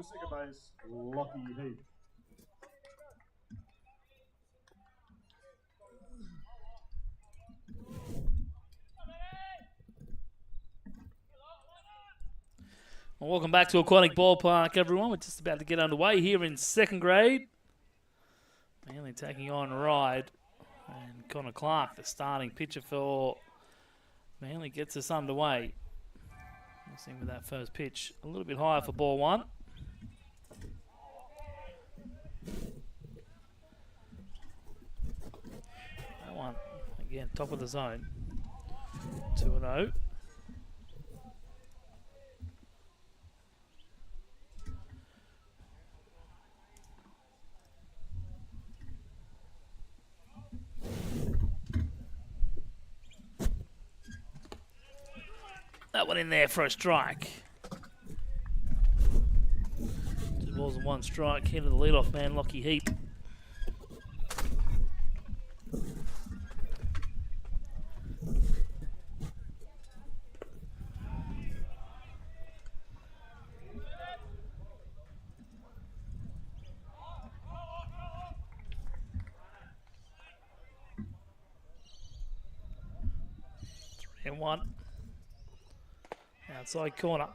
second base, Lockie Heath. Well, welcome back to Aquatic Ballpark, everyone. We're just about to get underway here in second grade. Manley taking on Ryde. And Connor Clark, the starting pitcher for Manley, gets us underway. We'll see with that first pitch. A little bit higher for ball one. That one, again, top of the zone. 2-0. That one in there for a strike. 2 balls and 1 strike. Here to the leadoff man, Lockie Heath. Three and 1. Outside corner.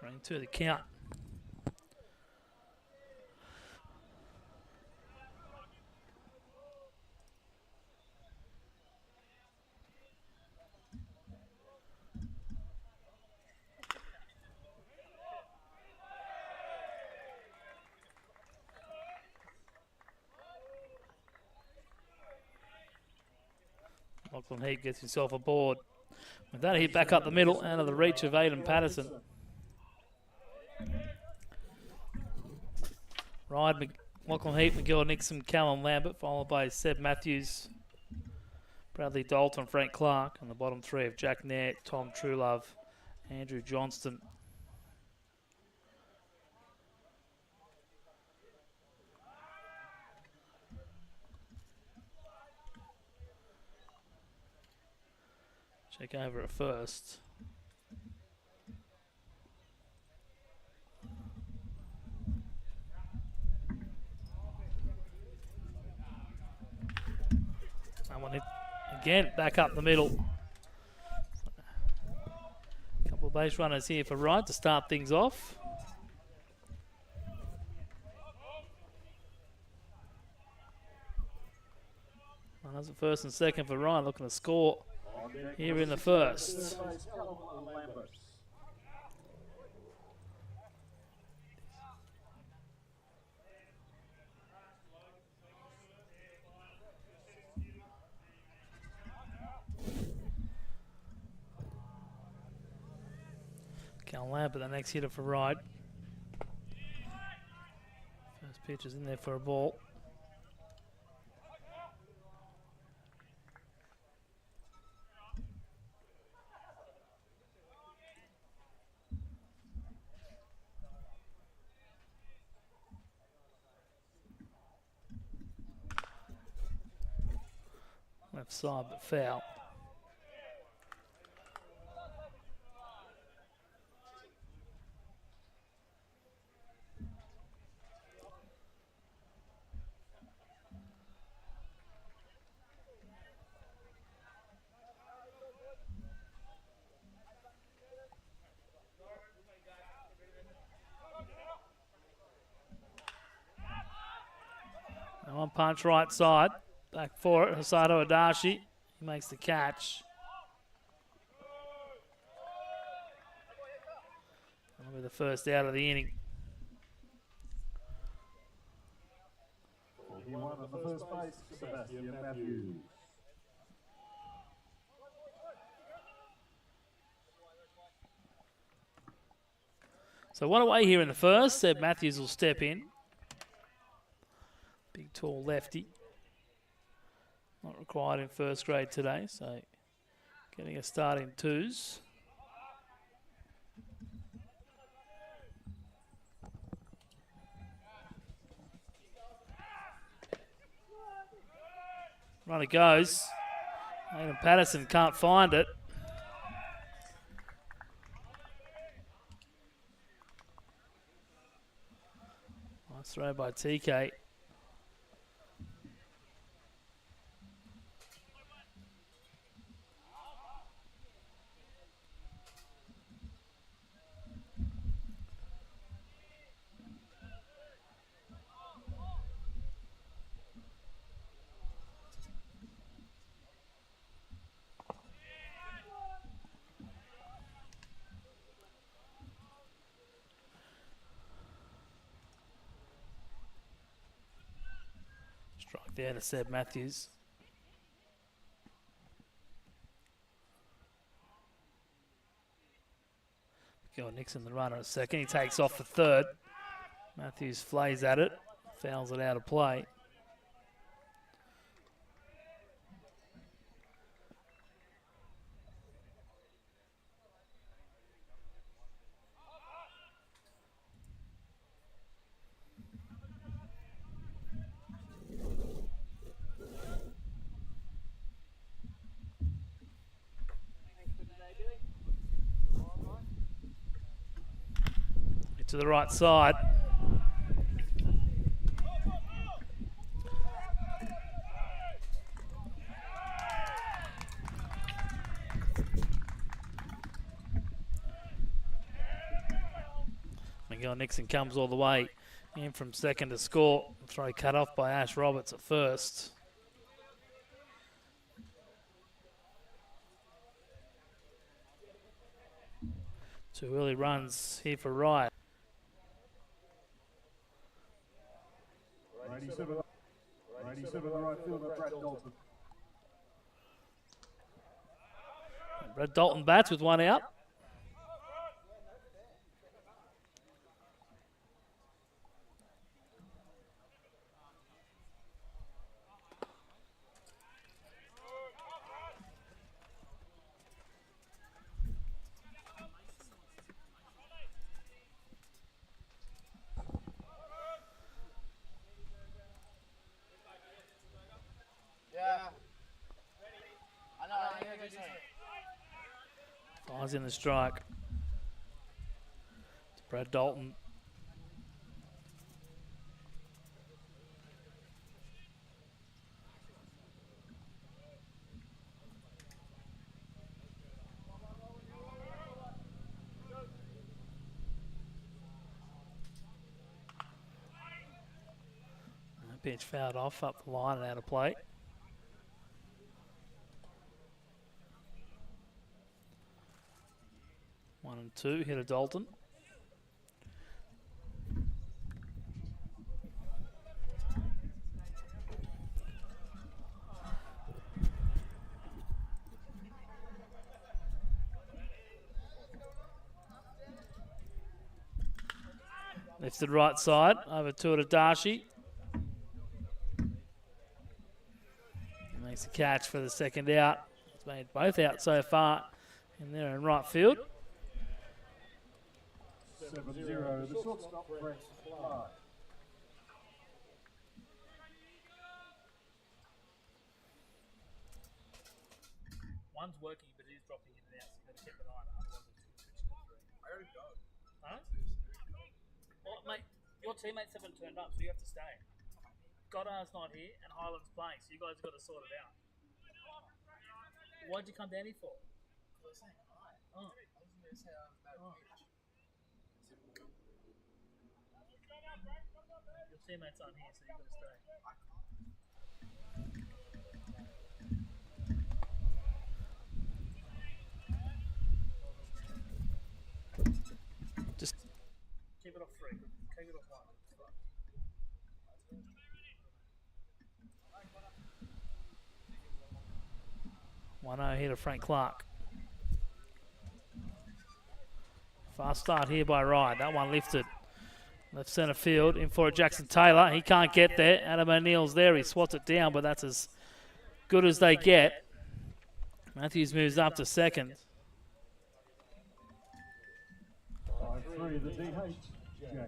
3-2 the count. Lachlan Heath gets himself aboard. With that, hit back up the middle, out of the reach of Aiden Patterson. Ryde, Lachlan Heath, Miguel Nixon, Callum Lambert, followed by Seb Matthews, Bradley Dalton, Frank Clark, and the bottom 3 of Jack Nairn, Tom Truelove, Andrew Johnston. Check over at first. That one hit again, back up the middle. A couple of base runners here for Ryde to start things off. Runners at first and second for Ryde, looking to score here in the first. Cal Lambert, the next hitter for Ryde. First pitch is in there for a ball. Left side, but foul. And one punch right side. Back for it, Hosato Adachi. He makes the catch. That'll be the first out of the inning. He won on the first base, Sebastian Matthews. So one away here in the first. Seb Matthews will step in. Big, tall lefty. Not required in first grade today, so getting a start in 2s. Runner goes. Aiden Patterson can't find it. Throw by TK. Strike there to Seb Matthews. Nixon the runner at second. He takes off for third. Matthews flays at it. Fouls it out of play. To the right side. Miguel Nixon comes all the way in from second to score. Throw cut off by Ash Roberts at first. Two early runs here for Ryde. Righty set on the right fielder, Brad Dalton. Brad Dalton bats with one out. Fires in the strike. It's Brad Dalton. Pitch fouled off up the line and out of play. One and two, hit a Dalton. Lifted right side, over to Adachi. Makes a catch for the second out. It's made both out so far, and they're in right field. 7-0, the shortstop, Brett Clark. One's working, but it is dropping in and out, so you've got to keep an eye on it. Otherwise, it's switching to three. I already go. Huh? Well, mate, your teammates haven't turned up, so you have to stay. Goddard's not here, and Highland's playing, so you guys have got to sort it out. Why'd you come down here for? I was saying hi. Oh. I was going to say I was about to pitch. Your teammates aren't here, so you've got to stay. Just keep it off three. Keep it off one. 1-0 here to Frank Clark. Fast start here by Ryde. That one lifted. Left centre field, in for it, Jackson Taylor. He can't get there. Adam O'Neill's there. He swats it down, but that's as good as they get. Matthews moves up to second. 5-3, the DH, Jack Nair.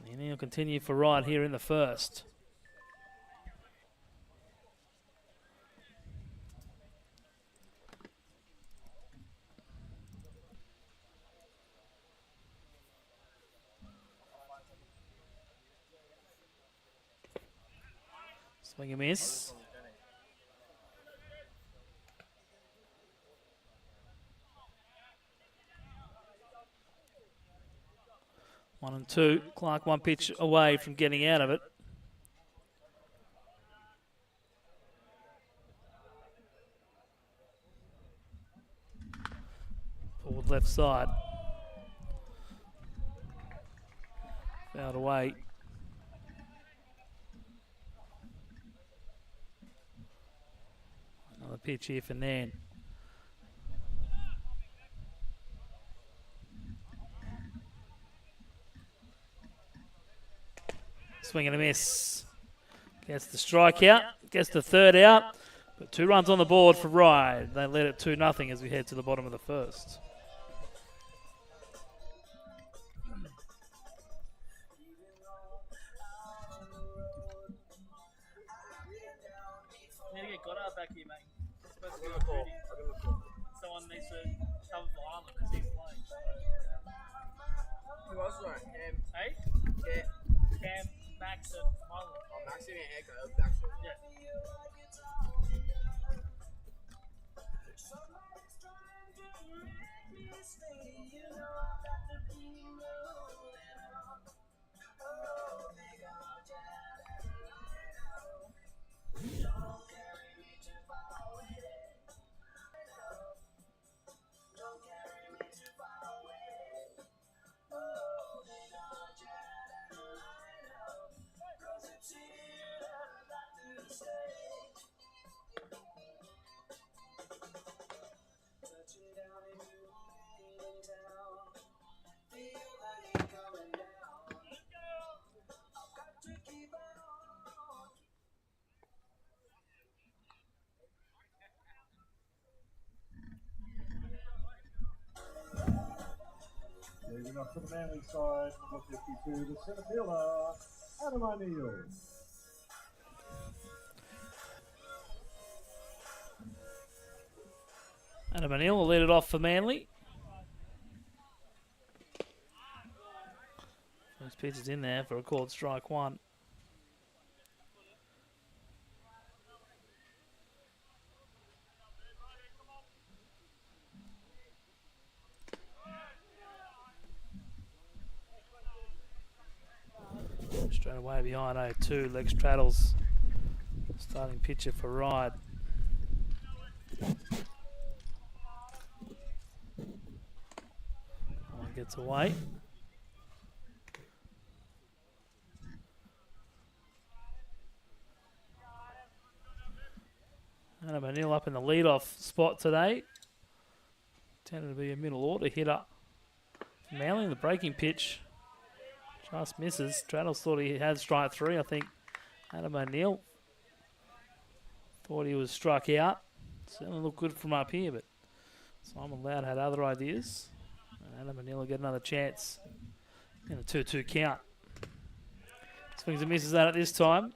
The inning will continue for Ryde here in the first. Swing and miss. One and two. Clark one pitch away from getting out of it. Forward left side. Fouled away. Another pitch here for Nan. Swing and a miss. Gets the strikeout. Gets the third out. But 2 runs on the board for Ryde. They led it 2-0 as we head to the bottom of the first. Need to get Goddard back here, mate. He's supposed to be on duty. Someone needs to cover for Arnold because he's playing. Who else is on? Cam. Hey? Yeah. Cam, Max, and Manley. Oh, Max getting a haircut. Max. Yeah. Moving up to the Manley side, number 52, the centre fielder, Adam O'Neill. Adam O'Neill will lead it off for Manley. First pitch is in there for a called strike one. Straight away behind 0-2, leg straddles. Starting pitcher for Ryde. One gets away. Adam O'Neill up in the leadoff spot today. Tended to be a middle order hitter. Manley in the breaking pitch. Just misses. Traddles thought he had strike 3. I think Adam O'Neill thought he was struck out. Certainly looked good from up here, but Simon Loud had other ideas. And Adam O'Neill will get another chance in a 2-2 count. Swings and misses that at this time.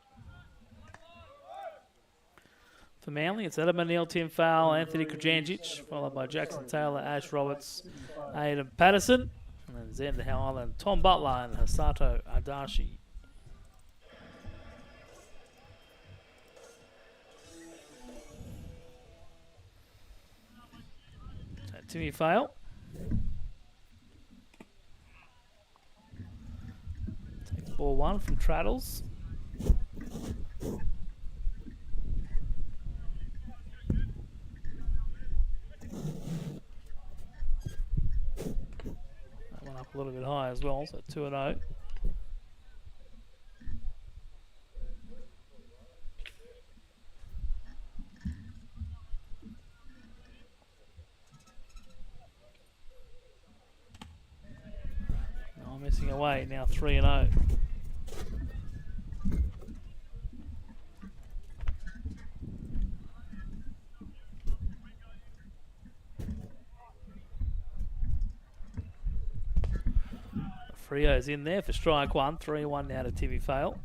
For Manley, it's Adam O'Neill, Tim Fowle, Anthony Krajanjic, followed by Jackson Taylor, Ash Roberts, Aidan Patterson, and then Zen Howland, Tom Butler, and Hasato Adashi. So Timmy Fowle. Takes ball 1 from Traddles. A little bit high as well, so 2-0. Oh, missing away, now 3-0. Frio's in there for strike 1, 3-1 now to Timmy Fowle.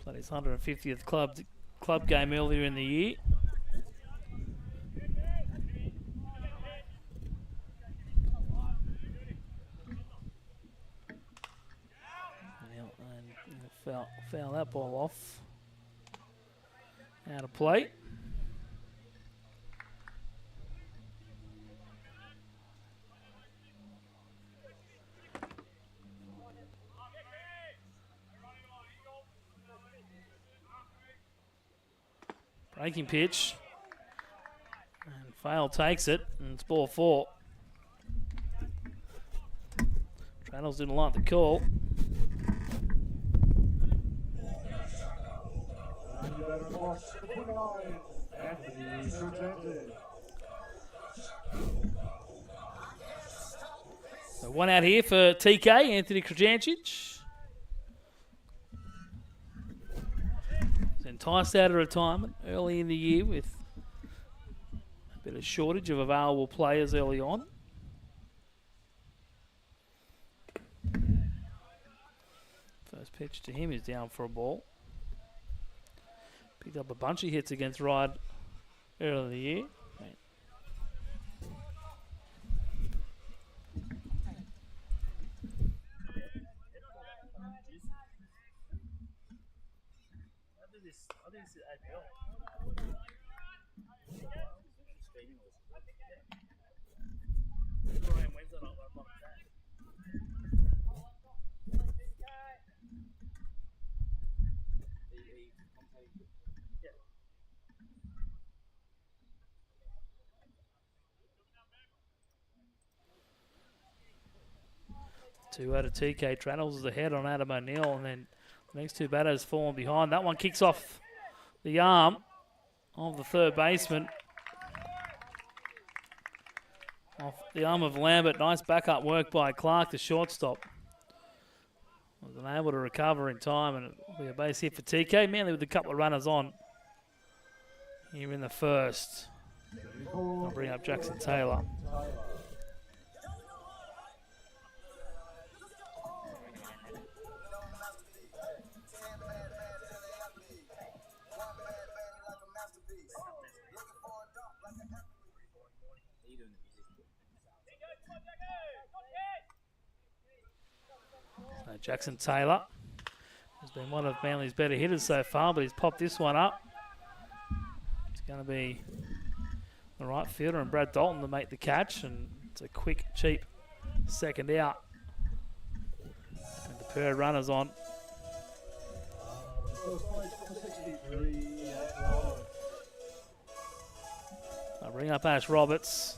Played his 150th club game earlier in the year. Foul that ball off. Out of play. Breaking pitch. And Fail takes it, and it's ball 4. Traddles didn't like the call. So one out here for TK, Anthony Krajancic. He's enticed out of retirement early in the year with a bit of shortage of available players early on. First pitch to him is down for a ball. Picked up a bunch of hits against Ryde earlier in the year. I think it's APL. Wednesday night when I'm on yeah. Two out of TK. Traddles is ahead on Adam O'Neill, and then the next two batters falling behind. That one kicks off the arm of the third baseman. Off the arm of Lambert. Nice backup work by Clark, the shortstop. Was unable to recover in time, and it'll be a base hit for TK. Manley with a couple of runners on here in the first. I'll bring up Jackson Taylor. Jackson Taylor has been one of Manly's better hitters so far, but he's popped this one up. It's going to be the right fielder and Brad Dalton to make the catch, and it's a quick, cheap second out. And the pair of runners on. I'll bring up Ash Roberts.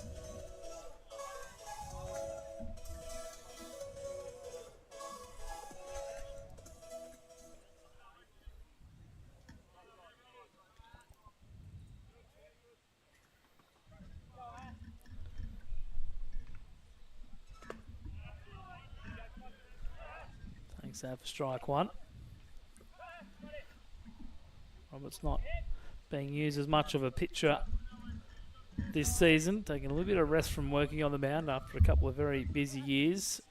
Thanks out for strike one. Roberts not being used as much of a pitcher this season, taking a little bit of rest from working on the mound after a couple of very busy years.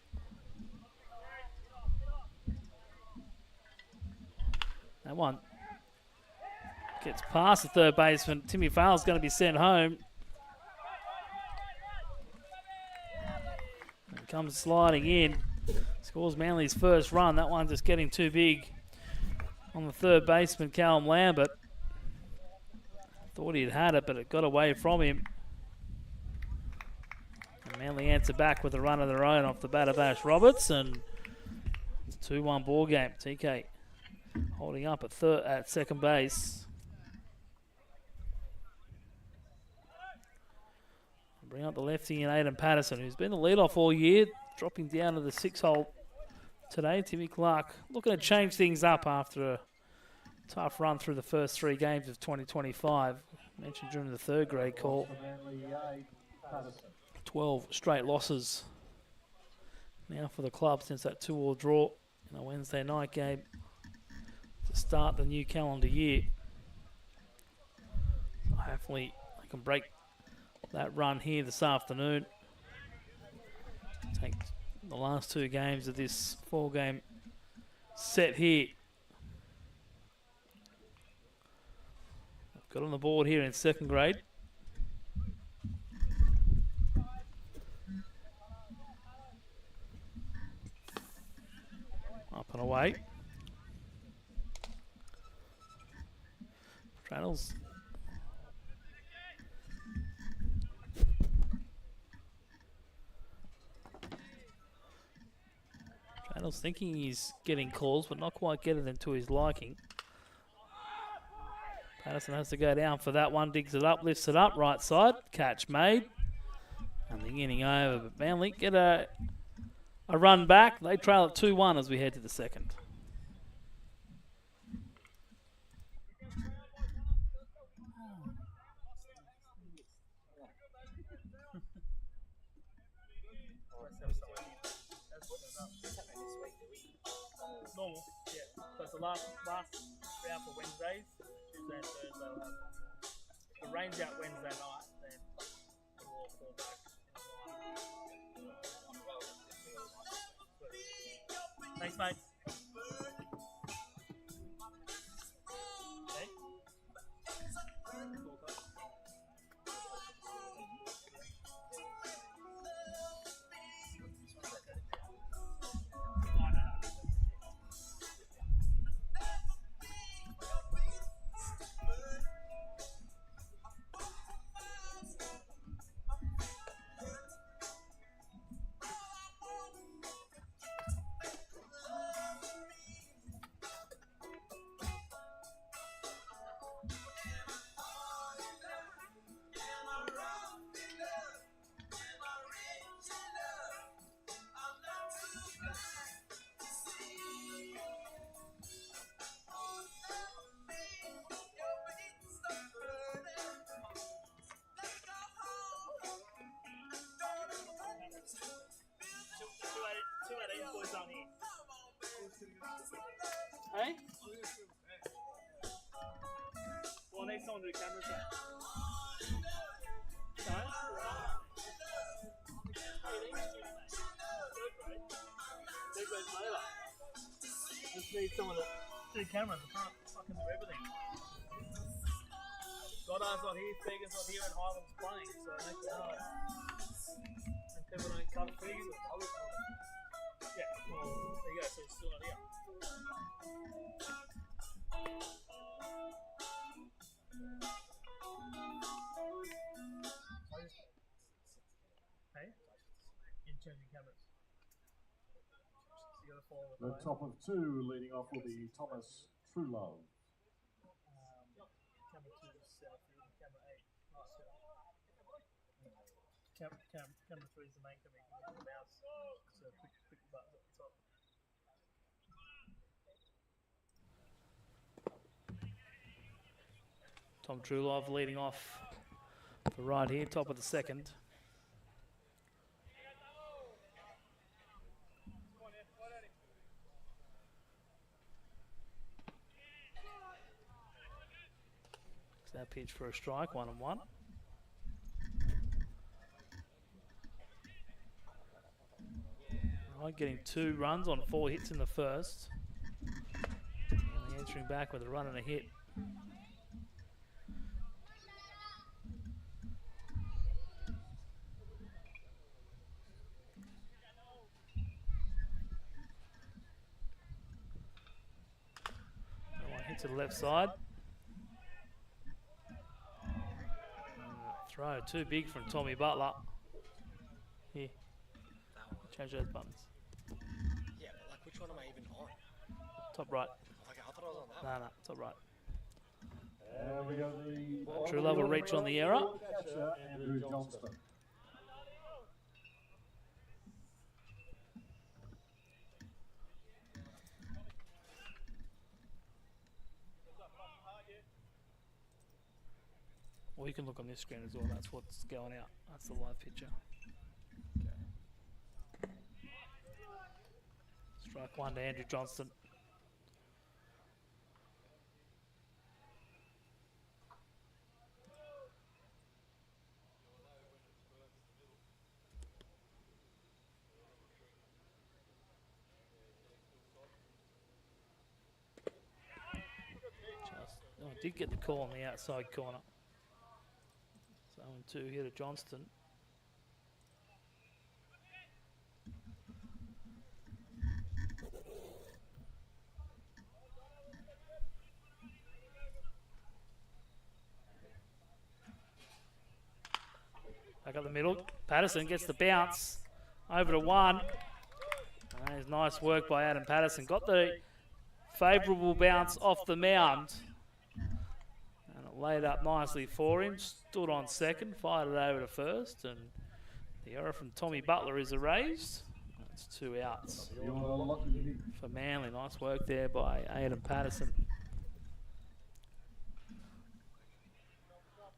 That one gets past the third baseman. Timmy Fowler's going to be sent home. And comes sliding in. Scores Manly's first run. That one just getting too big on the third baseman, Callum Lambert. Thought he'd had it, but it got away from him. And Manly answer back with a run of their own off the bat of Ash Roberts, and it's a 2-1 ball game. TK holding up at second base. Bring up the lefty in Aidan Patterson, who's been the leadoff all year, dropping down to the 6-hole today. Timmy Clark looking to change things up after a tough run through the first 3 games of 2025. Mentioned during the third grade call. 12 straight losses now for the club since that 2-2 draw in a Wednesday night game to start the new calendar year. So hopefully they can break that run here this afternoon. Take the last 2 games of this 4-game set here. Got on the board here in second grade. Up and away. Straddles. Straddles thinking he's getting calls, but not quite getting them to his liking. Patterson has to go down for that one, digs it up, lifts it up, right side, catch made. And the inning over, but Manley get a run back. They trail at 2-1 as we head to the second. Normal, yeah. So it's the last round for Wednesdays, Tuesday and Thursday. We'll have. If it rains out Wednesday night, then we'll all fall back. Thanks, mate. Okay. Hey? Well, I need someone to do cameras now. No? Third grade's over. Just need someone to do cameras. I can't fucking do everything. Goddard's not here, Fegan's not here, and Highland's playing, so it makes it hard. And people don't come to Fegan. Yeah, well, there you go, so he's still not here. Hey? In changing cameras. So you gotta follow The top of two leading off will be Thomas Truelove. Camera 2 is Southfield, and camera 8 is Camera 3 is the main camera. You can use the mouse, so quick buttons at the top. Tom Trulov leading off for Ryde here, top of the second. That pitch for a strike, 1-1. Ryde getting 2 runs on 4 hits in the first. And answering back with a run and a hit. That one hit to the left side. Throw too big from Tommy Butler. Here. Change those buttons. Yeah, but like which one am I even on? Top right. Like I thought I was on that. No, top right. And we got the Trulove will reach on the error. catcher, Andrew Johnston. Or you can look on this screen as well, that's what's going out. That's the live picture. Strike 1 to Andrew Johnston. I did get the call on the outside corner. So 0-2 here to Johnston. up the middle. Patterson gets the bounce over to one. That is nice work by Adam Patterson. Got the favourable bounce off the mound. And it laid up nicely for him. Stood on second, fired it over to first. And the error from Tommy Butler is erased. That's 2 outs for Manly. Nice work there by Adam Patterson.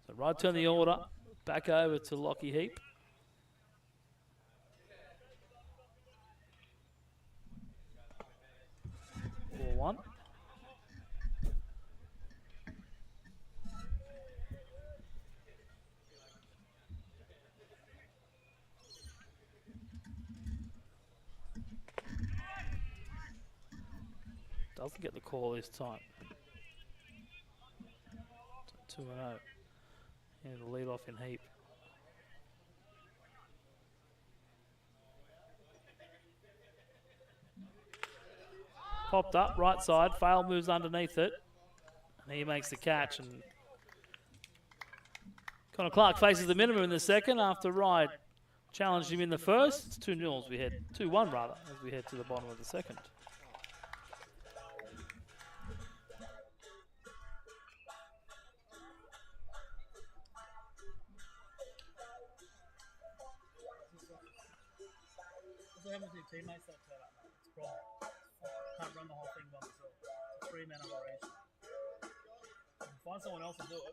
So Ryde turn the order back over to Lockie Heap. 4-1. Doesn't get the call this time. 2-0. And the lead off in Heap. Popped up, right side. Fail moves underneath it. And he makes the catch. And Connor Clark faces the minimum in the second after Ryde challenged him in the first. It's 2-0 as we head, 2-1 rather, as we head to the bottom of the second. What happens to your teammates that turn up? It's a problem. Can't run the whole thing by myself. It's a 3-man operation. Find someone else to do it.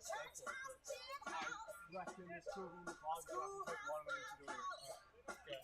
Vacuum this two of them, the cars, I can take one of them to do it. Yeah.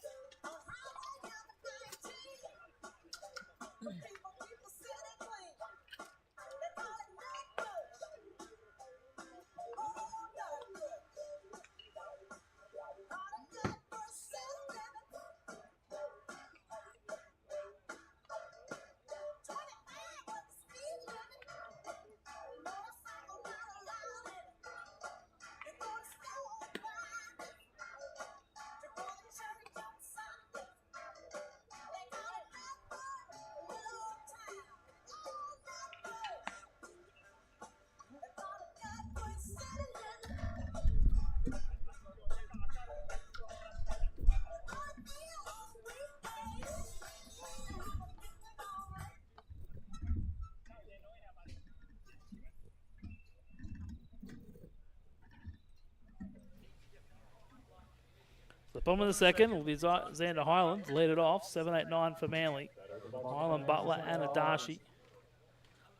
The bottom of the second will be Xander Highland, lead it off, 7-8-9 for Manly. Highland, Butler and Adashi.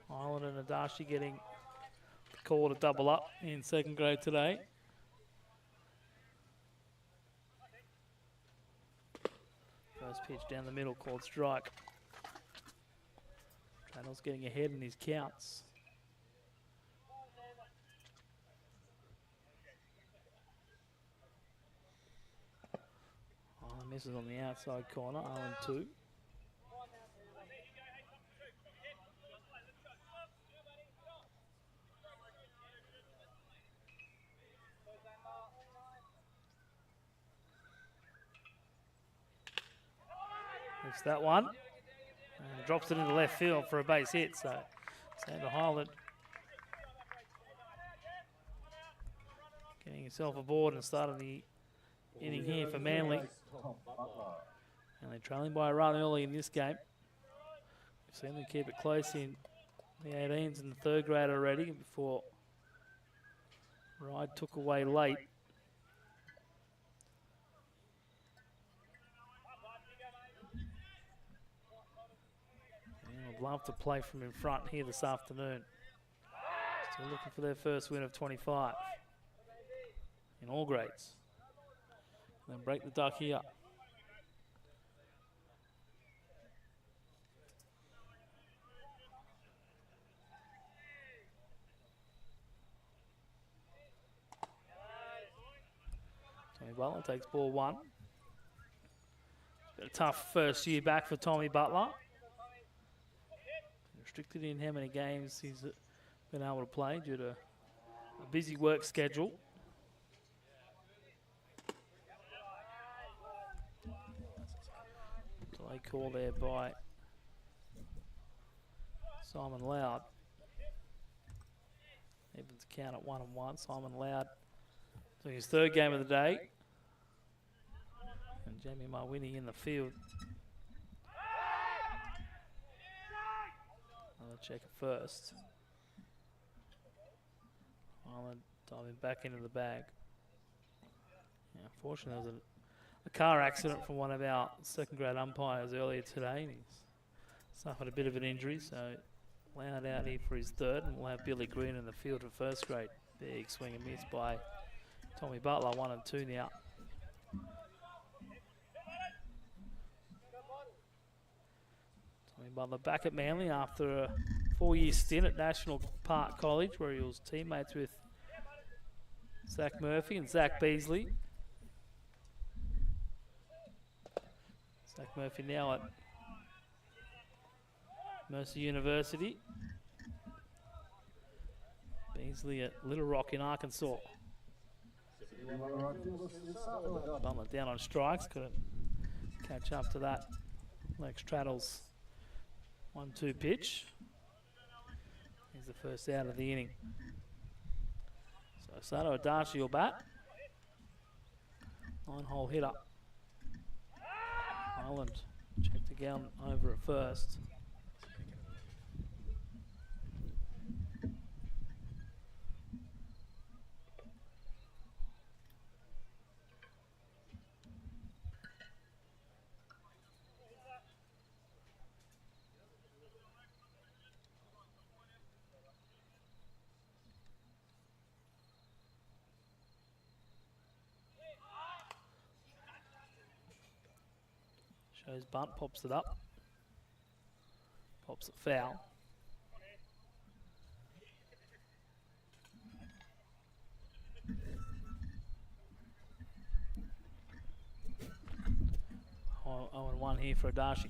Highland and Adashi getting the call to double up in second grade today. First pitch down the middle called strike. Trannell's getting ahead in his counts. Misses on the outside corner, 0-2. Missed that one. And drops it into left field for a base hit. So Xander Highland getting himself aboard and starting the inning here for Manly. And they're trailing by a run early in this game. We've seen them keep it close in the 18s and the third grade already before Ryde took away late. And I'd love to play from in front here this afternoon. Still looking for their first win of 25 in all grades. And then break the duck here. Tommy Butler takes ball one. Been a tough first year back for Tommy Butler. Restricted in how many games he's been able to play due to a busy work schedule. Delay call there by Simon Loud. Evans count at 1-1. Simon Loud doing his third game of the day. Jamie Marwini in the field. I'll check it first. Island diving back into the bag. Yeah, unfortunately, there was a car accident from one of our second grade umpires earlier today. And he's suffered a bit of an injury, so allowed out here for his third, and we'll have Billy Green in the field for first grade. Big swing and miss by Tommy Butler, 1 and 2 now. Tommy Butler back at Manley after a 4-year stint at National Park College, where he was teammates with Zach Murphy and Zach Beasley. Zach Murphy now at Mercer University. Beasley at Little Rock in Arkansas. Butler down on strikes, couldn't catch up to that. Lex Traddle's 1-2 pitch. He's the first out of the inning. So Sato Adachi will bat. 9-hole hitter. Ireland checked again over at first. Shows bunt, pops it up. Pops it foul. Oh, 0-1 here for Adachi.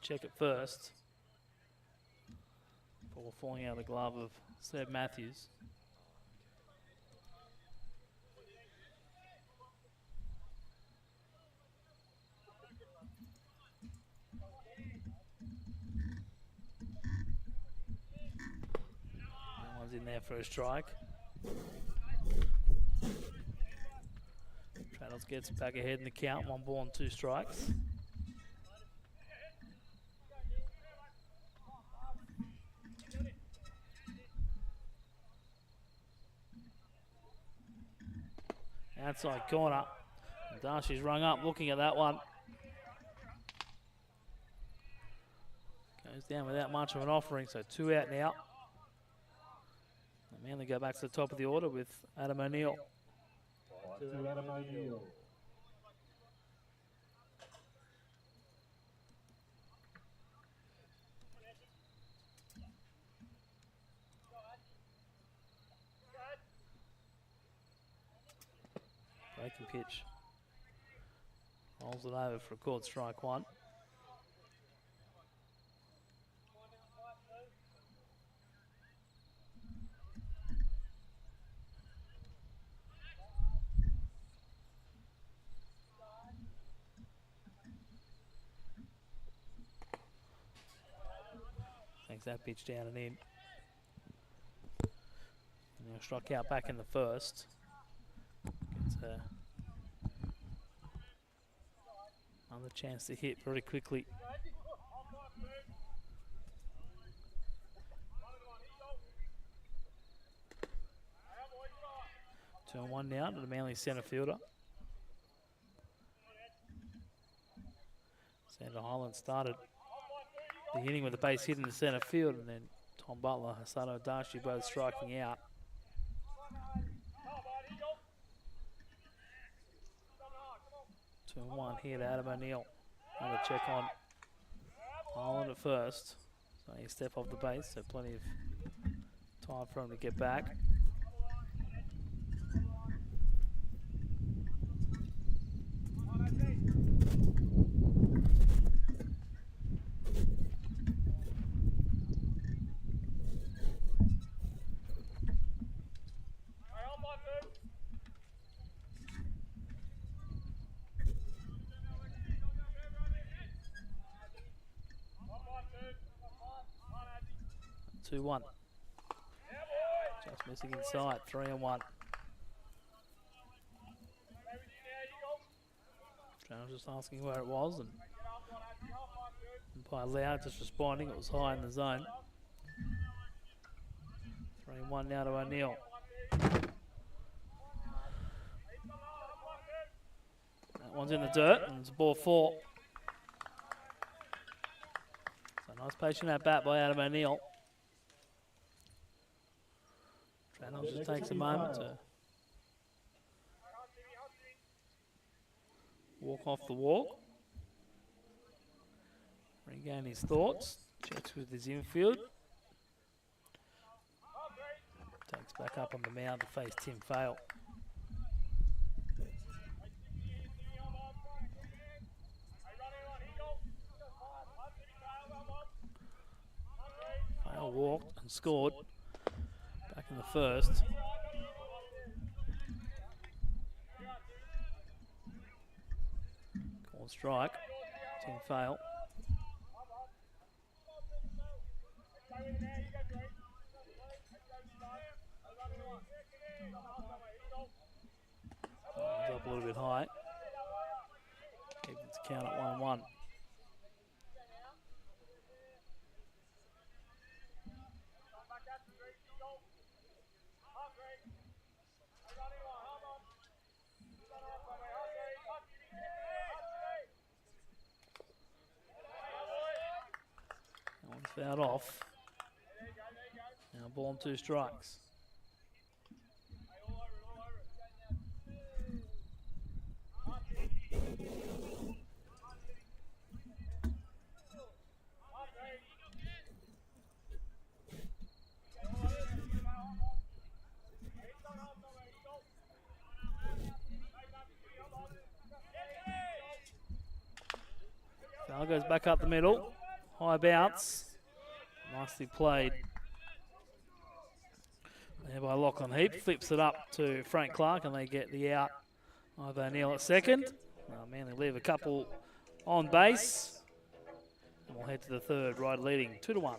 Check it first. Ball falling out of the glove of Seb Matthews. That one's in there for a strike. Traddles gets back ahead in the count. 1 ball and 2 strikes. Outside corner. Darcy's rung up looking at that one. Goes down without much of an offering, so 2 out now. And Manly go back to the top of the order with Adam O'Neill. Adam O'Neill. Breaking pitch. Rolls it over for a called strike 1. Takes that pitch down and in. And he'll strike out back in the first. Gets another chance to hit very quickly. Two and 1 now to the Manly centre fielder. Sandra Highland started the inning with a base hit in the centre field, and then Tom Butler, Hasato Dashi both striking out. Two and 1 here to Adam O'Neill. Another check on Highland at first. So he step off the base, so plenty of time for him to get back. 2-1. Just missing inside. 3-1. Trainer's just asking where it was, and umpire Loud just responding. It was high in the zone. 3-1 now to O'Neill. That one's in the dirt, and it's ball 4. So nice patient at bat by Adam O'Neill. Tranel just takes a moment to walk off the walk. Regain his thoughts. Checks with his infield. Takes back up on the mound to face Tim Fail. Fail walked and scored back in the first. Called strike. Tim Fail. Up a little bit high. Keeps its count at 1-1. That one's fouled off. Now ball and 2 strikes. Foul goes back up the middle. High bounce. Nicely played there by Lachlan Heap. Flips it up to Frank Clark and they get the out of O'Neill at second. Manley leave a couple on base. And we'll head to the third. Ryde leading 2-1.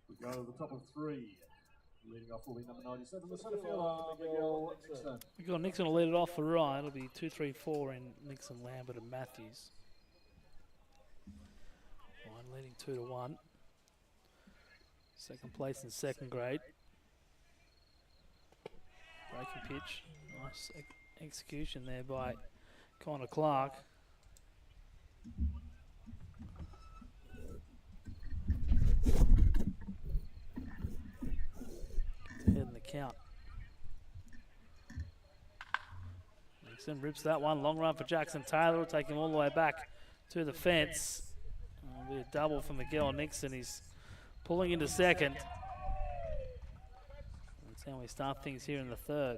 We go to the top of 3. Leading off will be number 97, the centre fielder, Miguel Nixon. We've got Nixon to lead it off for Ryde. It'll be 2-3-4 in Nixon, Lambert, and Matthews. Ryde leading 2-1. Second place in second grade. Breaking pitch. Nice execution there by Connor Clark. Ahead in the count. Nixon rips that one. Long run for Jackson Taylor. Will take him all the way back to the fence. It'll be a double for Miguel Nixon. He's pulling into second. That's how we start things here in the third.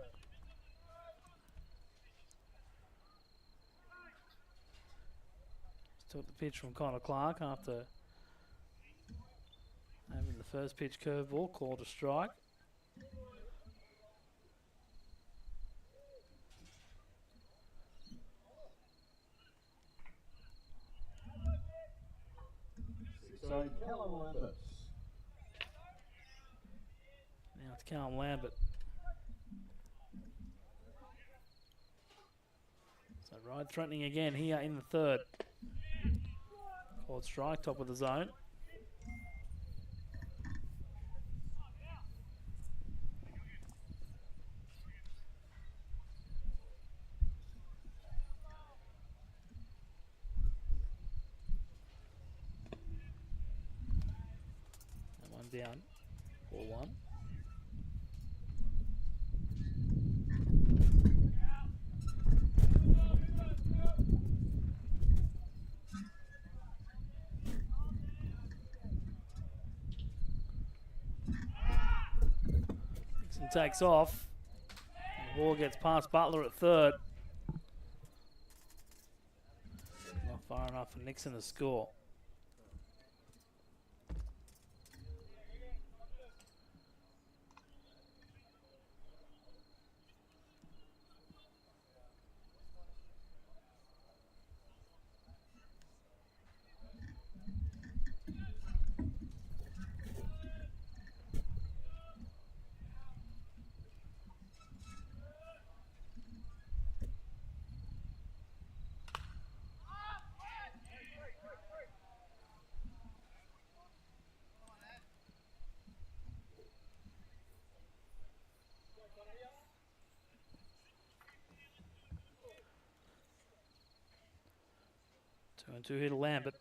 Just took the pitch from Connor Clark after having the first pitch curveball called a strike. So Callum Lambert. Now it's Callum Lambert. So Ryde threatening again here in the third. Called strike, top of the zone. That one down, 4-1. Nixon takes off. The ball gets past Butler at third. Not far enough for Nixon to score. Two and two here to Lambert.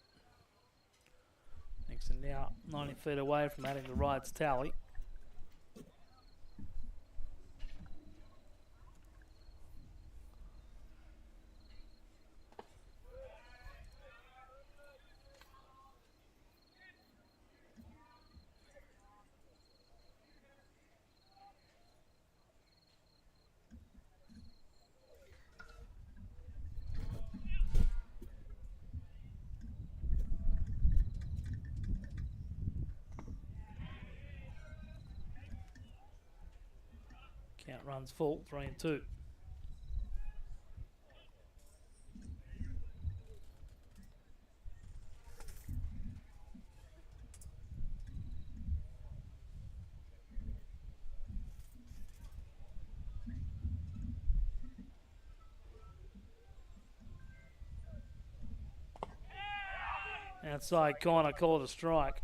Nixon now 90 feet away from adding to Ryde's tally. Count runs full, 3 and 2. Outside corner, called a strike.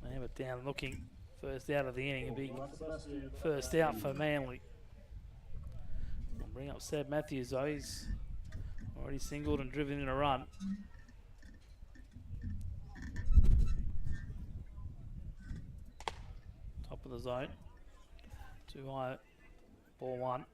Lambert down looking, first out of the inning, a big first out for Manley. I'll bring up Seb Matthews though, he's already singled and driven in a run. Top of the zone, too high, ball one.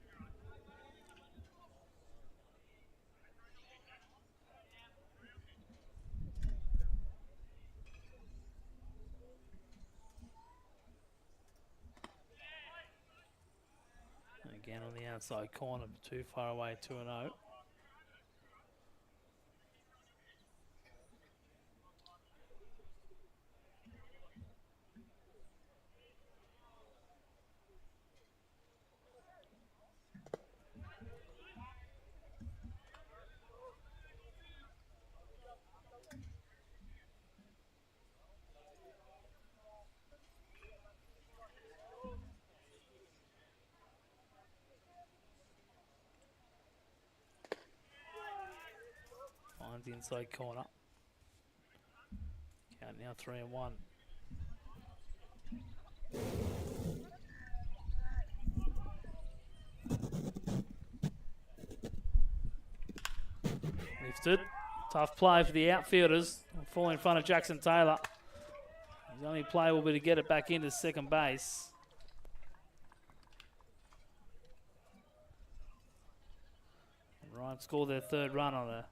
Again on the outside corner, too far away, 2-0. the inside corner. Count now 3-1. Lifted. Tough play for the outfielders. Fall in front of Jackson Taylor. His only play will be to get it back into second base. And Ryde scored their third run on a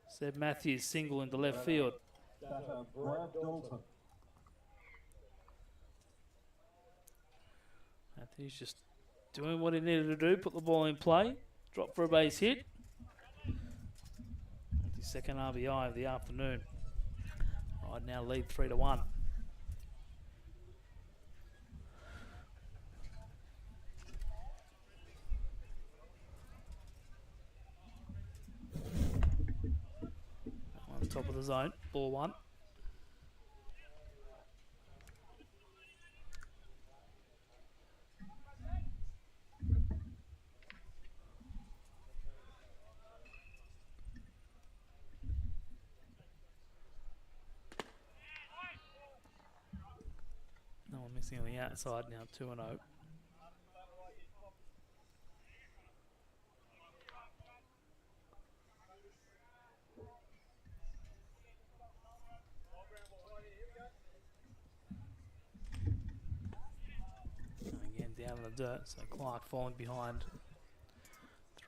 Seb Matthews single into left field. Matthews just doing what he needed to do, put the ball in play, drop for a base hit. The second RBI of the afternoon. Ryde now lead 3-1. On top of the zone, ball one. No one missing on the outside now, 2-0. Again down in the dirt, so Clark falling behind.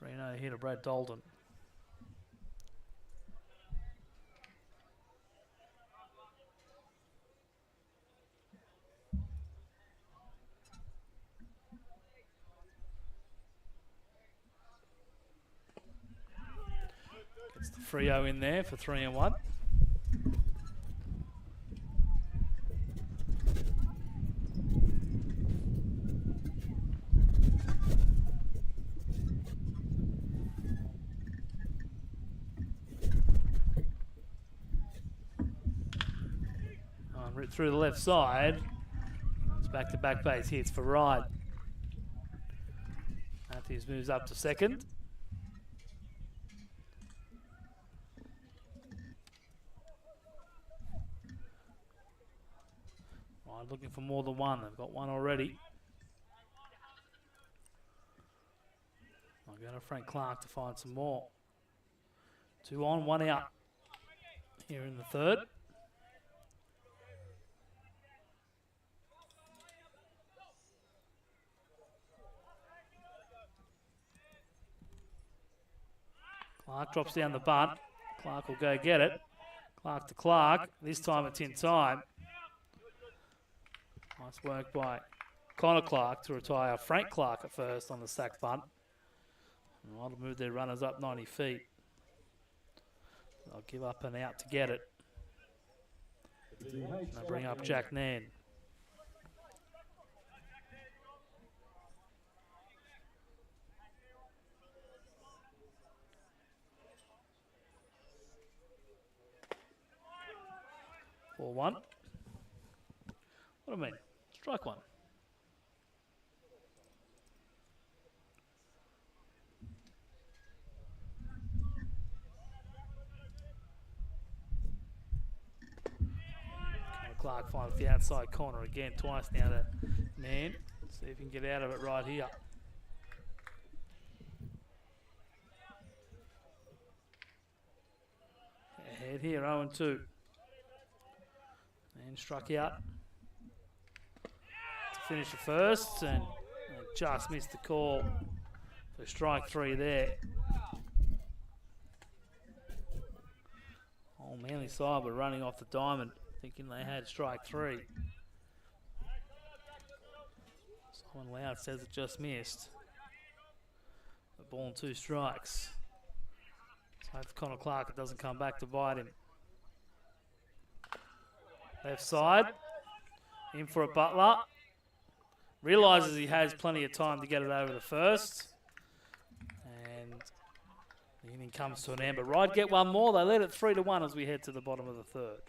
3-0 here to Brad Dalton. Gets the Freo in there for 3-1. Right through the left side. It's back-to-back base hits for Ryde. Matthews moves up to second. Ryde looking for more than one. They've got one already. I'll go to Frank Clark to find some more. 2 on, 1 out here in the third. Clark drops down the bunt. Clark will go get it. Clark to Clark. This time it's in time. Nice work by Connor Clark to retire Frank Clark at first on the sack bunt. And Ryde will move their runners up 90 feet. They'll give up and out to get it. And they'll bring up Jack Nan. Ball one. What do I mean? Strike one. Clark finds the outside corner again, twice now to Nan. See if he can get out of it right here. Ahead here, 0-2. And struck out to finish the first, and just missed the call for strike 3 there. Old Manley side were running off the diamond, thinking they had strike 3. Someone loud says it just missed. The ball and 2 strikes. So for Connor Clark, it doesn't come back to bite him. Left side, in for a Butler. Realises he has plenty of time to get it over the first. And the inning comes to an end. But Ryde get one more. They lead it 3-1 as we head to the bottom of the third.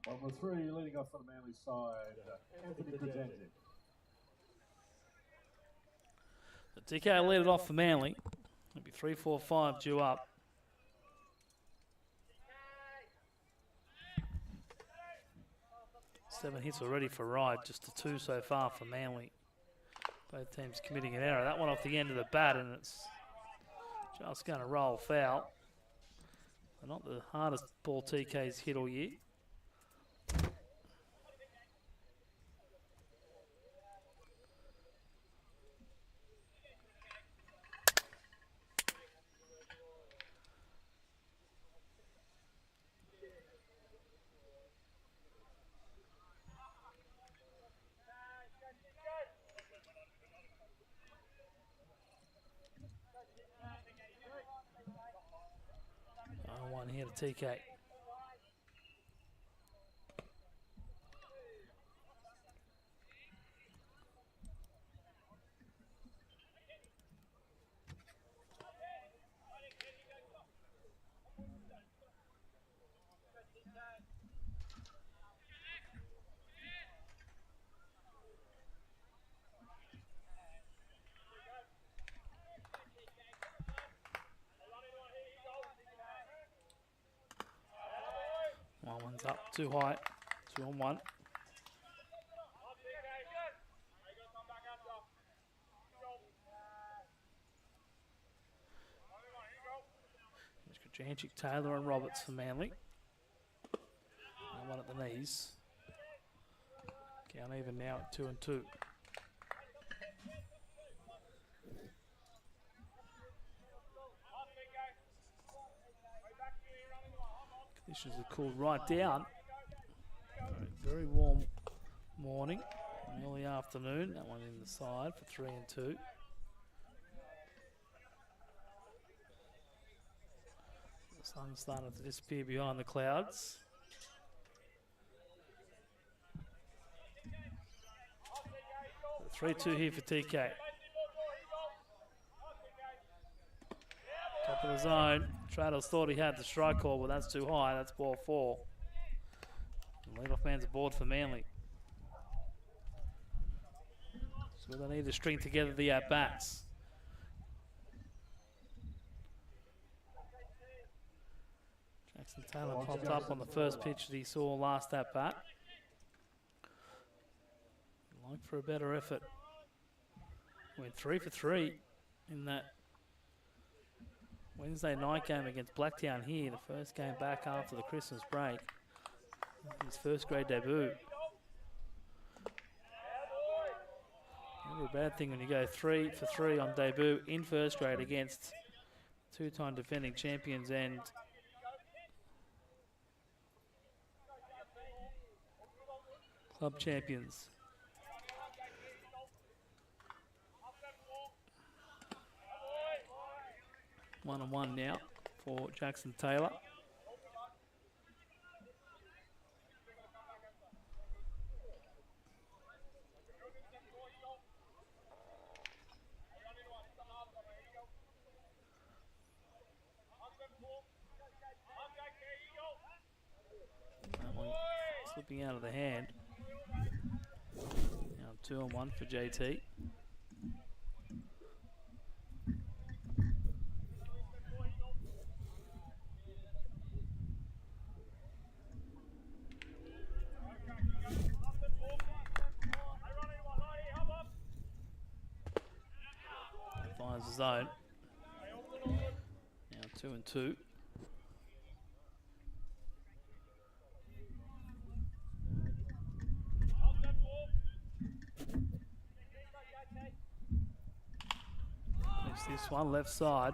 Number 3, leading off for the Manley side, Anthony Presenting. The TK lead it off for Manley. It'll be 3-4-5 due up. Seven hits already for Ryde, just the 2 so far for Manley. Both teams committing an error. That one off the end of the bat, and it's just going to roll foul. They're not the hardest ball TK's hit all year. One here to TK. One's up too high. 2 on 1. Here's Kajancic, Taylor, and Roberts for Manley. And one at the knees. Count even now at 2 and 2. Conditions are cooled right down. Very warm morning, early afternoon. That one in the side for 3 and 2. The sun's starting to disappear behind the clouds. The 3-2 here for TK. Top of the zone. Traddles thought he had the strike call, but that's too high. That's ball 4. And leadoff man's aboard for Manley. So they need to string together the at-bats. Jackson Taylor popped up on the first pitch that he saw last at-bat. Like for a better effort. Went 3 for 3 in that Wednesday night game against Blacktown here, the first game back after the Christmas break. His first grade debut. Never a bad thing when you go 3 for 3 on debut in first grade against 2-time defending champions and club champions. 1 and 1 now for Jackson Taylor. That one slipping out of the hand. Now 2 and 1 for JT. Finds the zone. Now 2 and 2. Next this one, left side.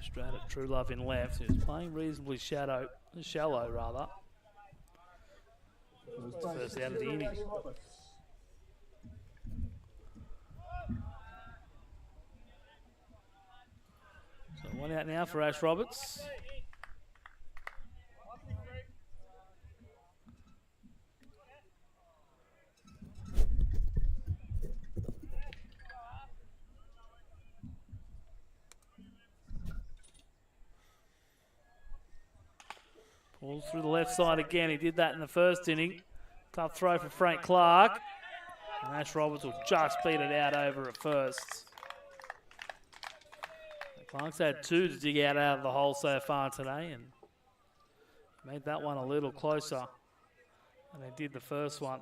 Straight at True Love in left. He was playing reasonably shallow rather. First out of the inning. So 1 out now for Ash Roberts. Balls through the left side again. He did that in the first inning. Tough throw for Frank Clark. And Ash Roberts will just beat it out over at first. Clark's had 2 to dig out of the hole so far today and made that one a little closer than they did the first one.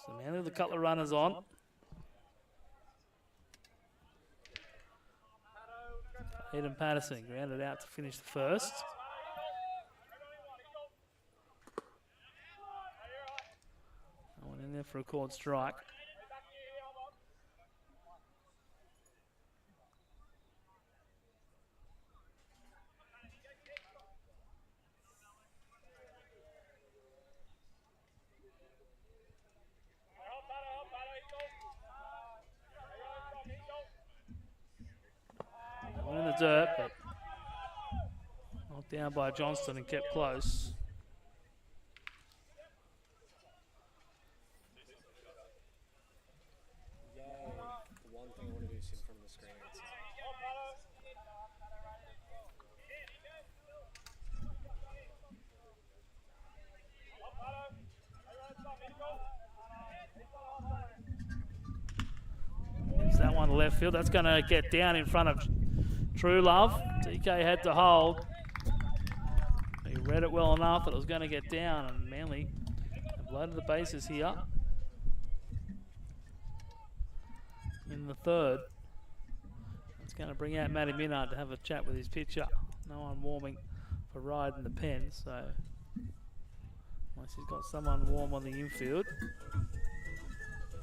So Manley with a couple of runners on. Hayden Patterson grounded out to finish the first. That one in there for a called strike. In the dirt, but knocked down by Johnston and kept close. The one thing I want to do is sit in front of the screen. Moves that one to left field. That's going to get down in front of True Love. DK had to hold. He read it well enough that it was going to get down, and Manly have loaded the bases here in the third. It's going to bring out Matty Minard to have a chat with his pitcher. No one warming for Ryde in the pen, so unless he's got someone warm on the infield.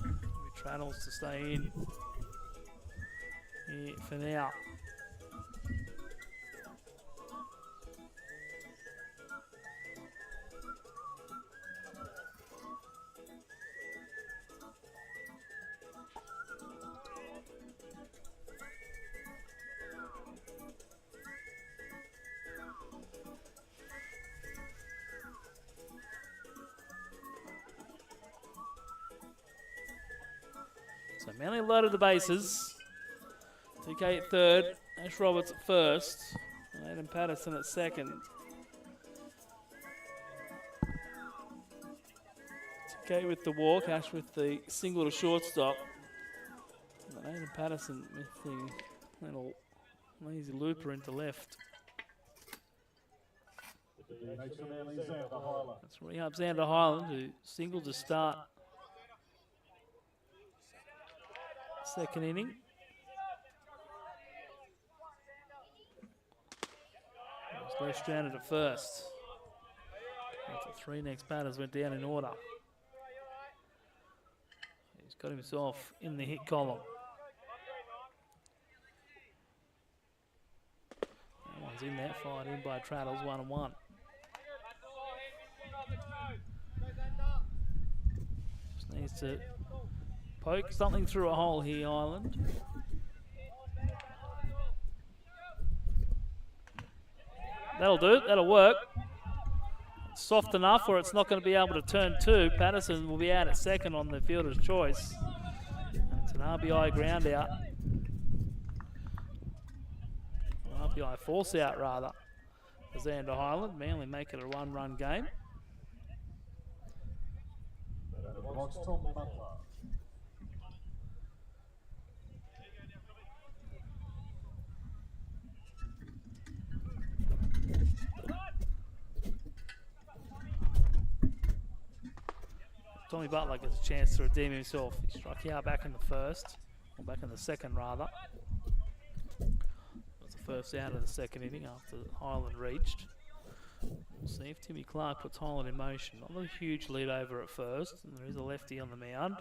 He Traddles to stay in here for now. So Manley loaded the bases. TK at third, Ash Roberts at first, and Aidan Patterson at second. TK with the walk, Ash with the single to shortstop. And Aidan Patterson with the little lazy looper into left. That's rehab Xander Highland, who singled to start second inning. Was left stranded at first. The 3 next batters went down in order. He's got himself in the hit column. That one's in there, fired in by Traddles, 1-1. Just needs to poke something through a hole here, Ireland. That'll do, that'll work. It's soft enough or it's not going to be able to turn 2. Patterson will be out at second on the fielder's choice. It's an RBI ground out. An RBI force out rather. For Xander Highland, Manly make it a 1-run game. Tommy Butler gets a chance to redeem himself. He struck out back in the first, or back in the second rather. It was the first out of the second inning after Highland reached. We'll see if Timmy Clark puts Highland in motion. Not a huge lead over at first, and there is a lefty on the mound.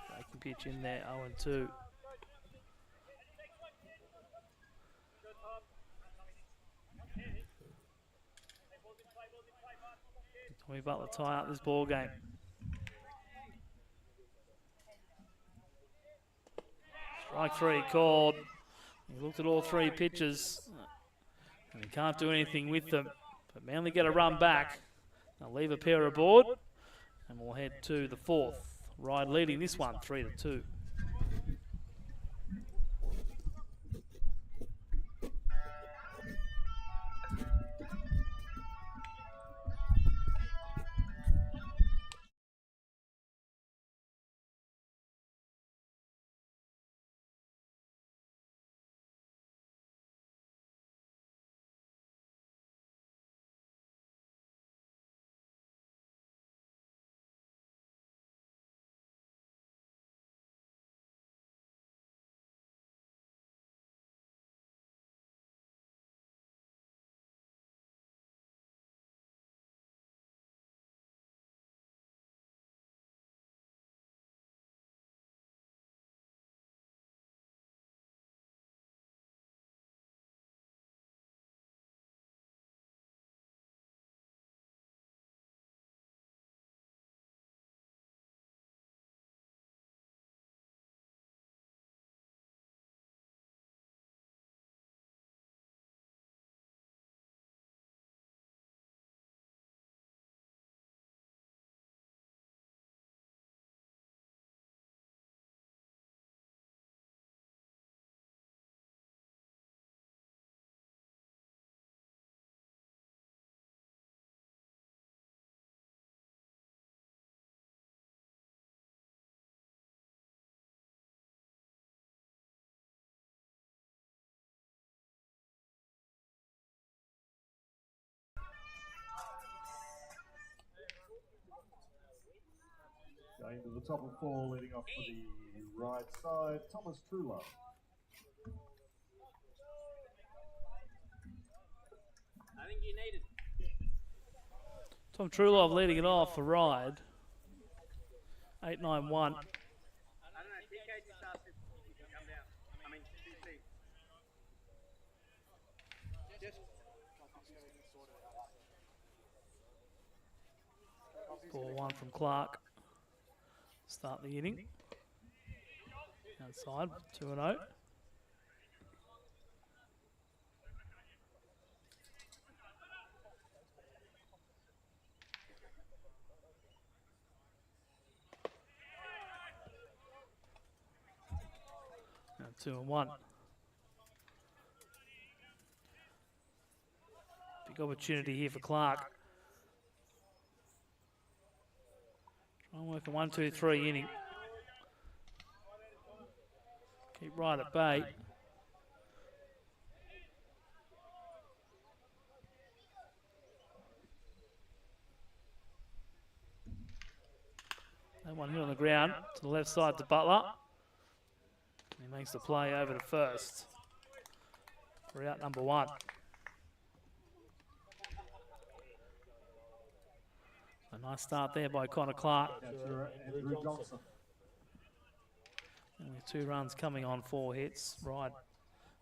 Breaking pitch in there, 0-2. Tommy Butler tie up this ball game. Strike 3 called. He looked at all 3 pitches. And he can't do anything with them. But Manley get a run back. They'll leave a pair aboard. And we'll head to the fourth. Ryde leading this one 3-2. Going to the top of 4, leading off for the Ryde side, Thomas Trulove. I think you need it. Tom Trulove leading it off for Ryde. 8-9-1. I don't know, TK just asked if you can come down. I mean, TC. Ball one from Clark. Start the inning. Outside, 2-0. Now 2-1. Big opportunity here for Clark. Try and work a 1-2-3 inning. Keep right at bay. That one hit on the ground to the left side to Butler. He makes the play over to first for out number 1. A nice start there by Connor Clark. Andrew Johnson. Only 2 runs coming on 4 hits. Ryde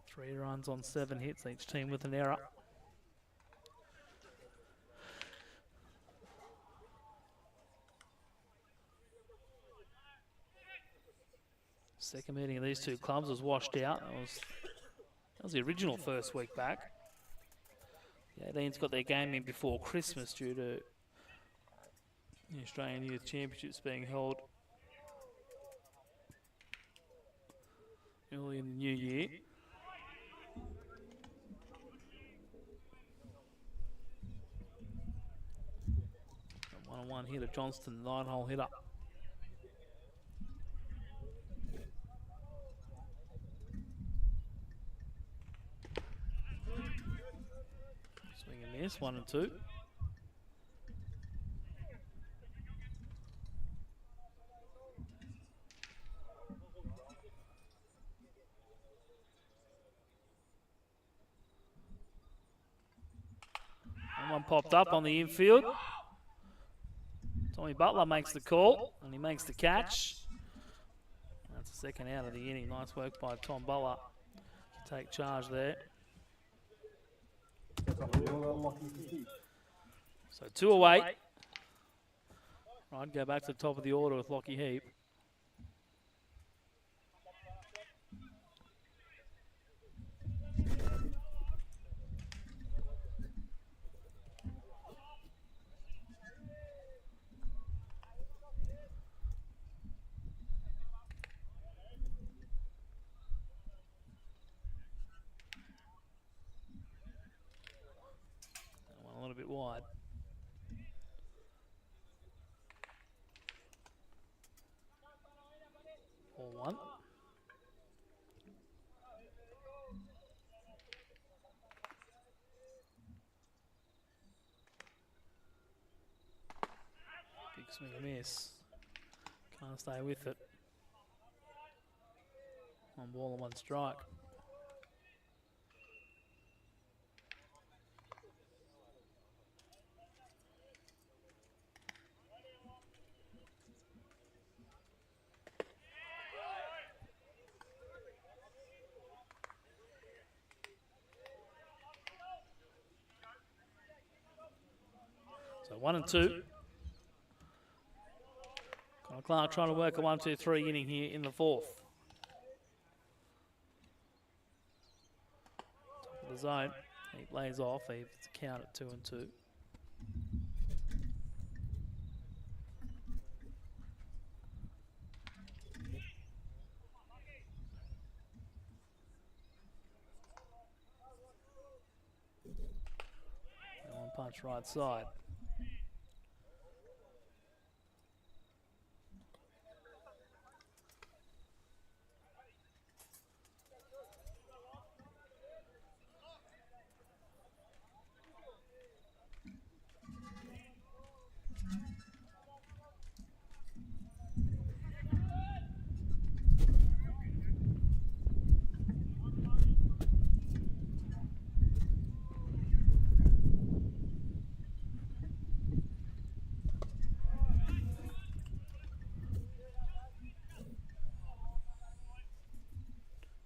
3 runs on 7 hits, each team with an error. Second meeting of these two clubs was washed out. That was the original first week back. The 18's got their game in before Christmas due to the Australian Youth Championships being held early in the new year. A 1-on-1 hitter, Johnston, 9-hole hitter. Swing and miss, 1 and 2. One popped up on the infield. Tommy Butler makes the call and he makes the catch. That's the second out of the inning. Nice work by Tom Butler to take charge there. So 2 away. Right, go back to the top of the order with Lockie Heap. 1. Big swing and miss. Can't stay with it. 1 ball and 1 strike. So 1 and 2. Connor Clark trying to work a 1-2-3 inning here in the 4th. Top of the zone. He lays off. He count at 2 and 2. And 1 punch right side.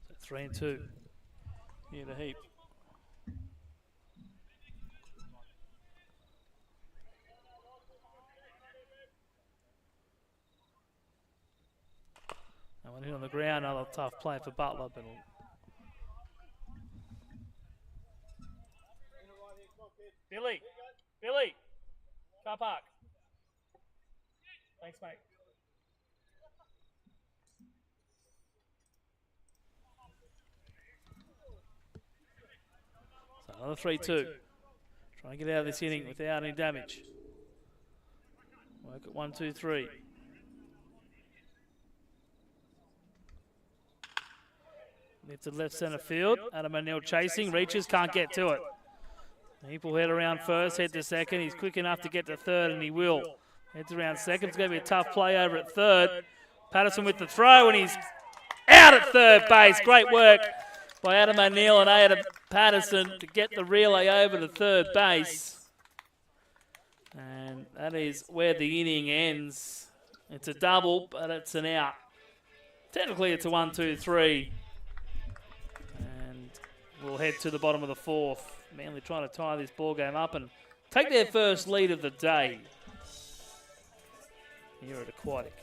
So 3 and 2. Here to heap. And one hit on the ground, another tough play for Butler, but Billy, car park. Thanks, mate. so another 3-2. Trying to get out of this inning without any damage. Work at 1-2-3. Lifted left centre field. Adam O'Neill chasing, reaches, can't get to it. He will head around first, head to second. He's quick enough to get to third, and he will. Heads around second. It's going to be a tough play over at third. Patterson with the throw, and he's out at third base. Great work by Adam O'Neill and Adam Patterson to get the relay over to third base. And that is where the inning ends. It's a double, but it's an out. Technically, it's a 1-2-3. And we'll head to the bottom of the 4th. Manley trying to tie this ball game up and take their first lead of the day here at Aquatic.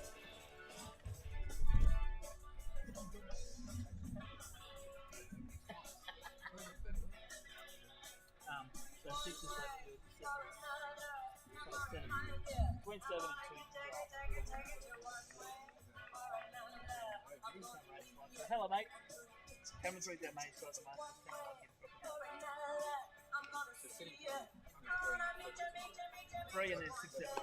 So 6 is between 7 and 2. So hello, mate. Cameron's right there, mate. So it's a massive thing. 3 and then 6, 7, 8.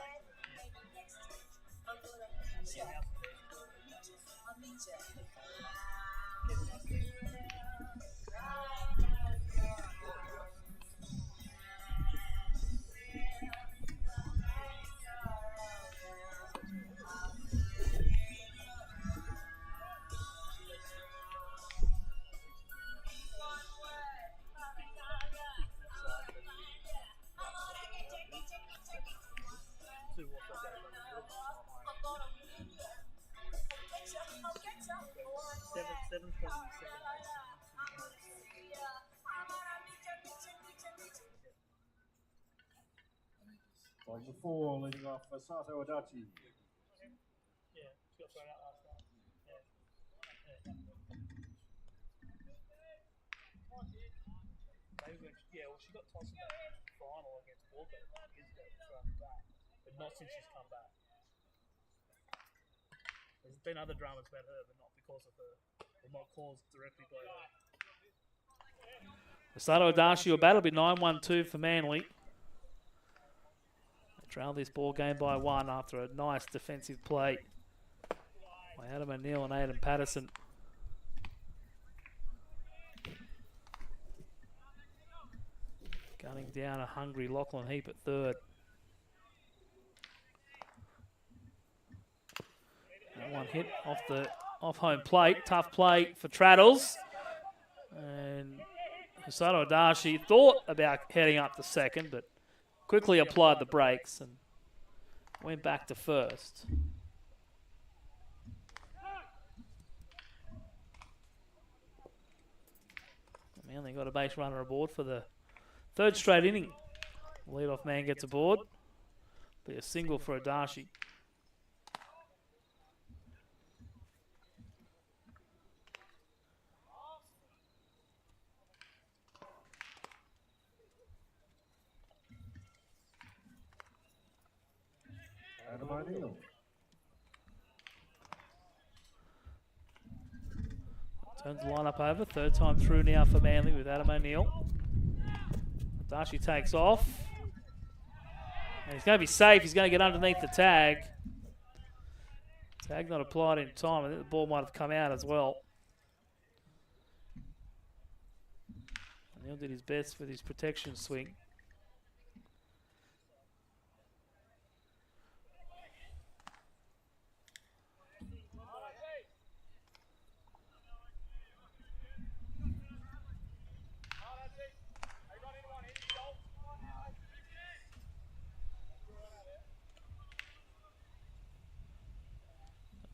Like before, leading off for Sato Adachi. Yeah, she got thrown out last night. Yeah. Well, she got tossed in the final against Walker years ago after that, but not since she's come back. There's been other dramas about her, but not because of her, or not caused directly by her. Sato Adachi, your battle will be 9-1-2 for Manley. They trail this ball game by 1 after a nice defensive play by Adam O'Neill and Aidan Patterson. Gunning down a hungry Lachlan Heap at third. That one hit off home plate. Tough play for Traddles. And Hosato Adashi thought about heading up to second, but quickly applied the brakes and went back to first. Manley got a base runner aboard for the third straight inning. Leadoff man gets aboard. Be a single for Adashi. Adam O'Neill. Turns the lineup over. Third time through now for Manley with Adam O'Neill. Adashi takes off. And he's going to be safe. He's going to get underneath the tag. Tag not applied in time. I think the ball might have come out as well. O'Neill did his best with his protection swing.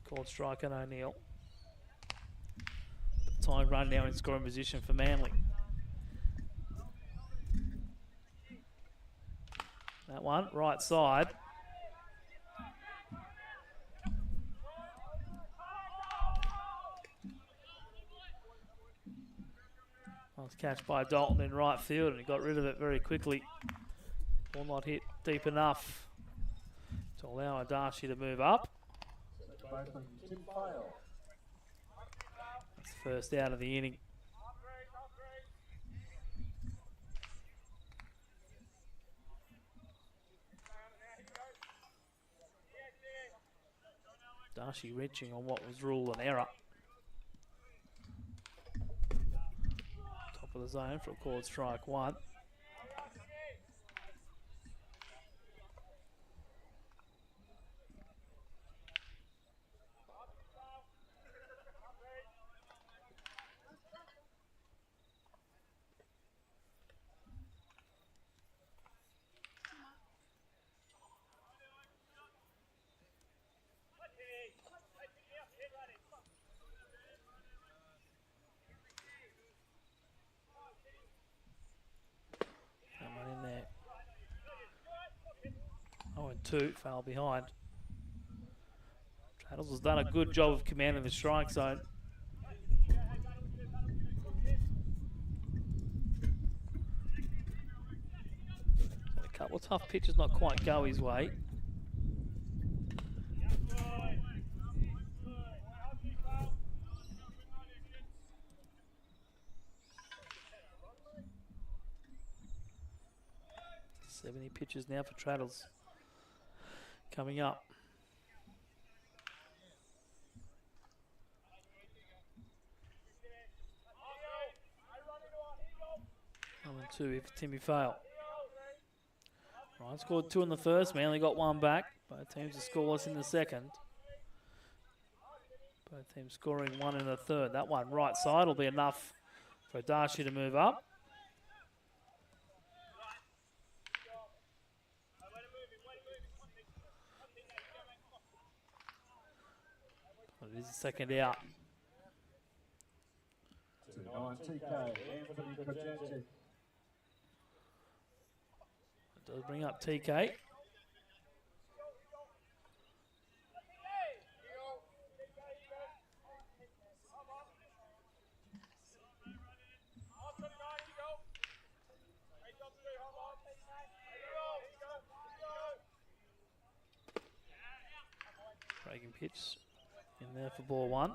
Called strike on O'Neill. Tying run now in scoring position for Manley. That one, right side. Nice catch by Dalton in right field, and he got rid of it very quickly. Ball not hit deep enough to allow Adashi to move up. That's the first out of the inning. Adashi reaching on what was ruled an error. Top of the zone for a called strike one. Two, foul behind. Traddles has done a good job of commanding the strike zone. A couple of tough pitches not quite go his way. .70 pitches now for Traddles. Coming up. 1-2 if Timmy fail. Ryde scored 2 in the first. Manley got 1 back. Both teams are scoreless in the second. Both teams scoring 1 in the third. That one right side will be enough for Adashi to move up. It is the second out. It does bring up TK. Breaking pitch. In there for ball 1.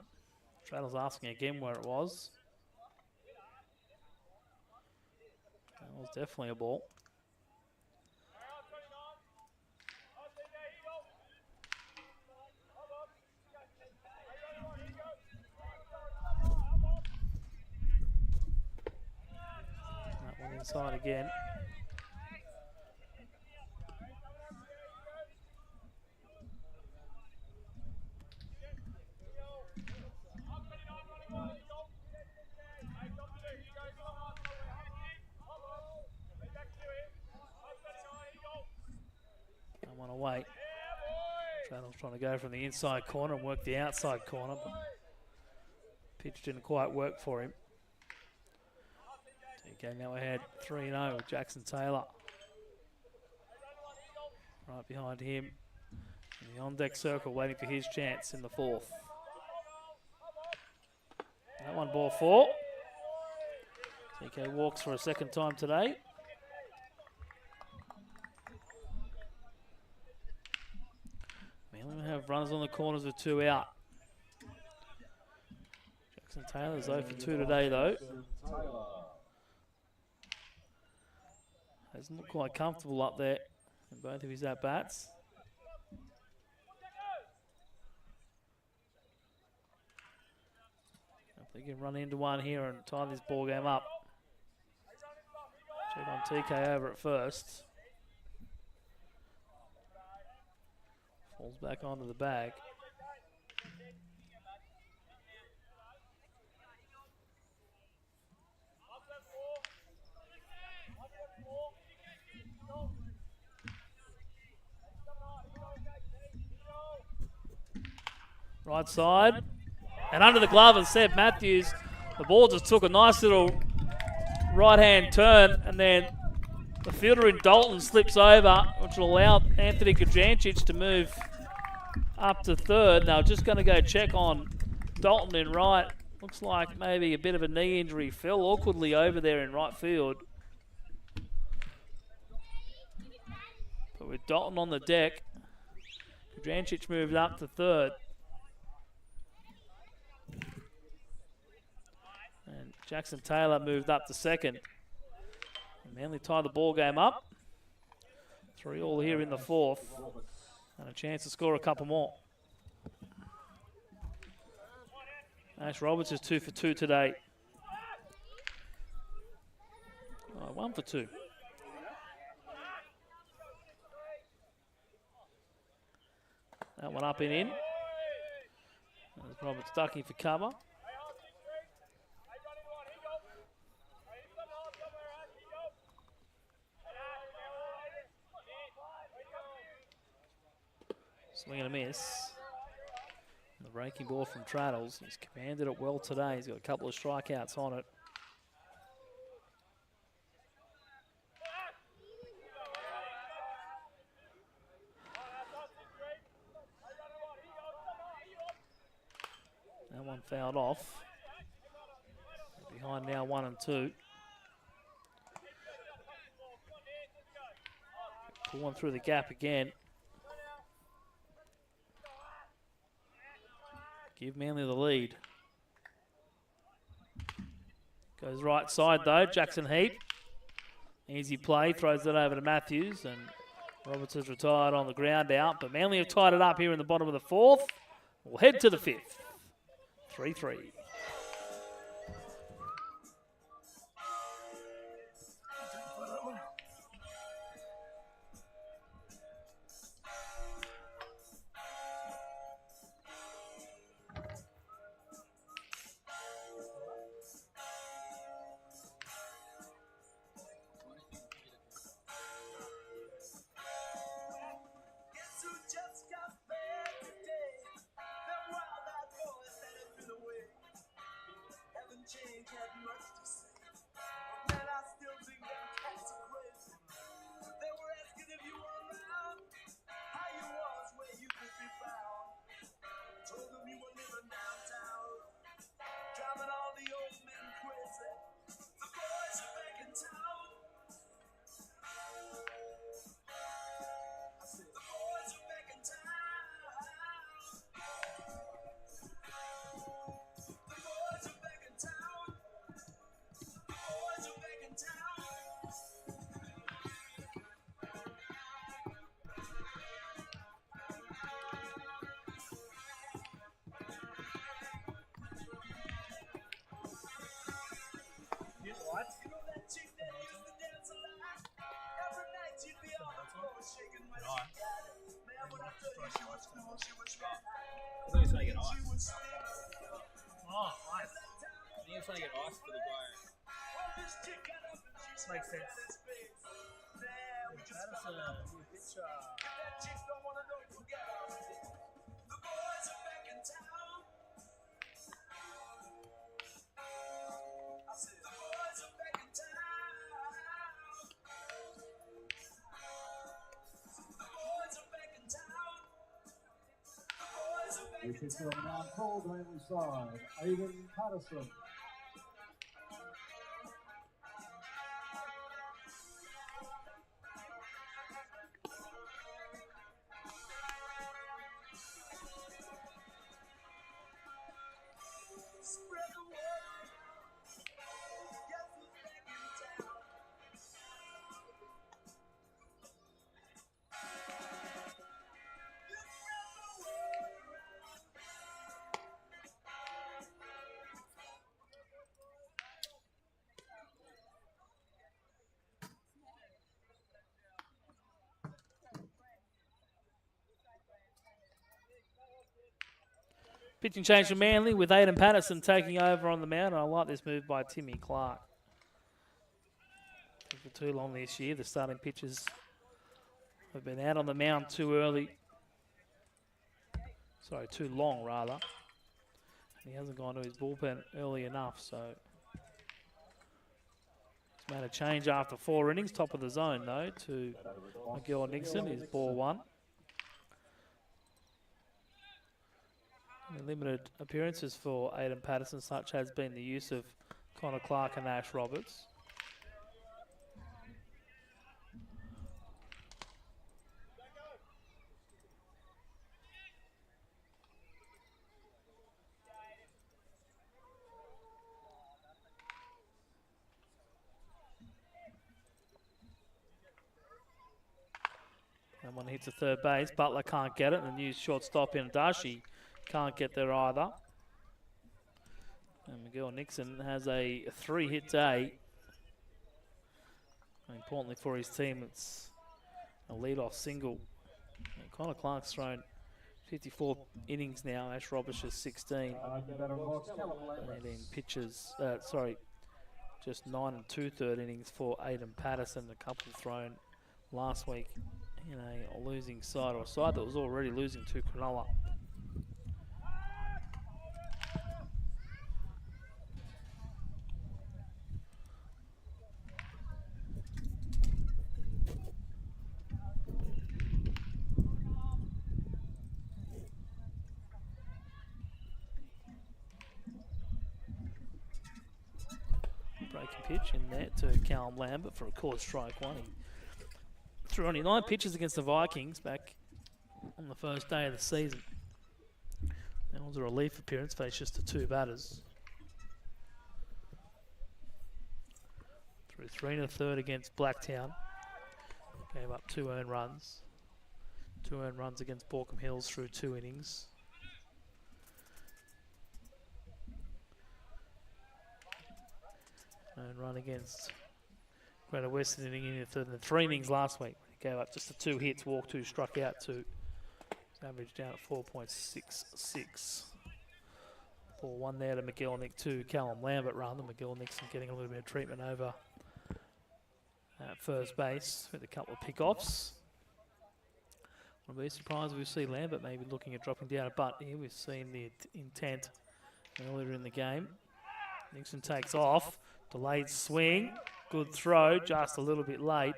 Traddles asking again where it was. That was definitely a ball. Inside again. Don't want to wait. Traddle's trying to go from the inside corner and work the outside corner, but pitch didn't quite work for him. Okay, now we had 3-0 with Jackson Taylor. Right behind him in the on-deck circle, waiting for his chance in the fourth. That one, ball 4. TK walks for a second time today. Manly have runners on the corners with 2 out. Jackson Taylor's 0 for 2 today though. Doesn't look quite comfortable up there in both of his at-bats. If they can run into one here and tie this ball game up. Check on TK over at first. Falls back onto the bag. Right side, and under the glove of Seb Matthews, the ball just took a nice little right-hand turn, and then the fielder in Dalton slips over, which will allow Anthony Kajancic to move up to third. Now just going to go check on Dalton in right. Looks like maybe a bit of a knee injury. Fell awkwardly over there in right field. But with Dalton on the deck, Kajancic moved up to third. And Jackson Taylor moved up to second. And Manly tied the ball game up. 3-3 here in the fourth. And a chance to score a couple more. Ash Roberts is 2 for 2 today. 1 for 2. That one up and in. There's Roberts ducking for cover. Swing and a miss. And the breaking ball from Traddles. He's commanded it well today. He's got a couple of strikeouts on it. That one fouled off. Behind now 1 and 2. Pull one through the gap again. Give Manly the lead. Goes right side though, Jackson Heap. Easy play, throws it over to Matthews, and Roberts has retired on the ground out. But Manly have tied it up here in the bottom of the fourth. We'll head to the fifth. 3-3. What? You know that chick that used to I thought he was going to get ice. Oh, nice. I think he was going to get ice for the guy. Makes sense. That's a new picture. Which is from an uncalled Manley side, Aiden Patterson. Pitching change for Manley with Aiden Patterson taking over on the mound. I like this move by Timmy Clark. For too long this year, the starting pitchers have been out on the mound too early. Sorry, too long rather. He hasn't gone to his bullpen early enough, so he's made a change after 4 innings. Top of the zone though to Miguel Nixon is ball 1. Limited appearances for Aiden Patterson, such has been the use of Connor Clark and Ash Roberts. And when he hits a third base, Butler can't get it, and the new shortstop in Dashi can't get there either. And Miguel Nixon has a 3-hit day. And importantly for his team, it's a lead-off single. And Connor Clark's thrown 54 innings now. Ash Roberts is 16. And in pitches, just 9 2/3 innings for Aiden Patterson. A couple thrown last week in a losing side, or a side that was already losing to Cronulla. Breaking pitch in there to Callum Lambert for a called strike 1. He threw only 9 pitches against the Vikings back on the first day of the season. That was a relief appearance, faced just the 2 batters. Threw 3 1/3 against Blacktown. Gave up 2 earned runs. 2 earned runs against Borkham Hills through 2 innings. And run against Greater Western inning in the third, and 3 innings last week. He gave up just the 2 hits, walked 2, struck out 2. Average down at 4.66. 4-1 there to McGillnick, 2 Callum Lambert rather. McGillnick's getting a little bit of treatment over at first base with a couple of pickoffs. Wouldn't be surprised if we see Lambert maybe looking at dropping down a butt here. We've seen the intent earlier in the game. Nixon takes off. Delayed swing, good throw, just a little bit late.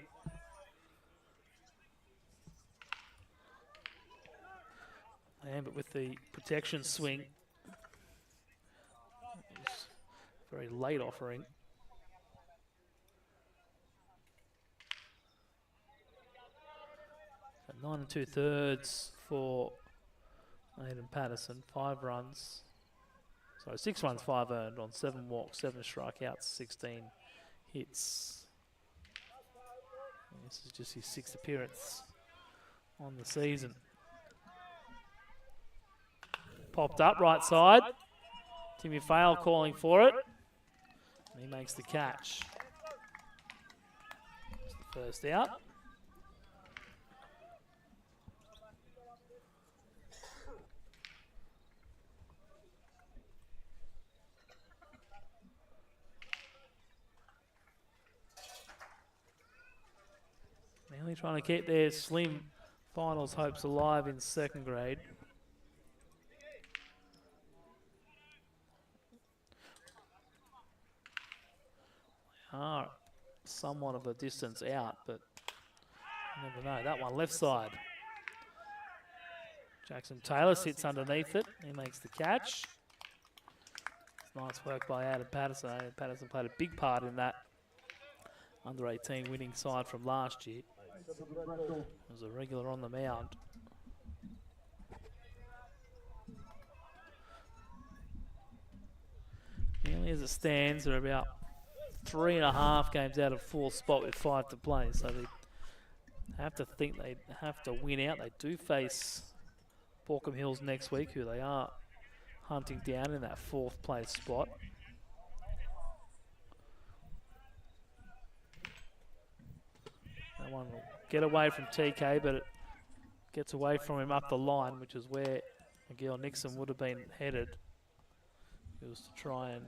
Lambert with the protection swing. Very late offering. So 9 2/3 for Aiden Patterson, 5 runs. So 6 runs, 5 earned on 7 walks, 7 strikeouts, 16 hits. And this is just his 6th appearance on the season. Popped up right side. Timmy Fail calling for it. And he makes the catch. That's the first out. trying to keep their slim finals hopes alive in second grade. They are somewhat of a distance out, but you never know. That one left side. Jackson Taylor sits underneath it. He makes the catch. It's nice work by Adam Patterson. Adam Patterson played a big part in that under-18 winning side from last year. Was a regular on the mound. Nearly as it stands, they're about 3.5 games out of 4 spot with 5 to play, so they have to think they have to win out. They do face Borkham Hills next week, who they are hunting down in that 4th place spot. That one will get away from TK, but it gets away from him up the line, which is where Miguel Nixon would have been headed. He was to try and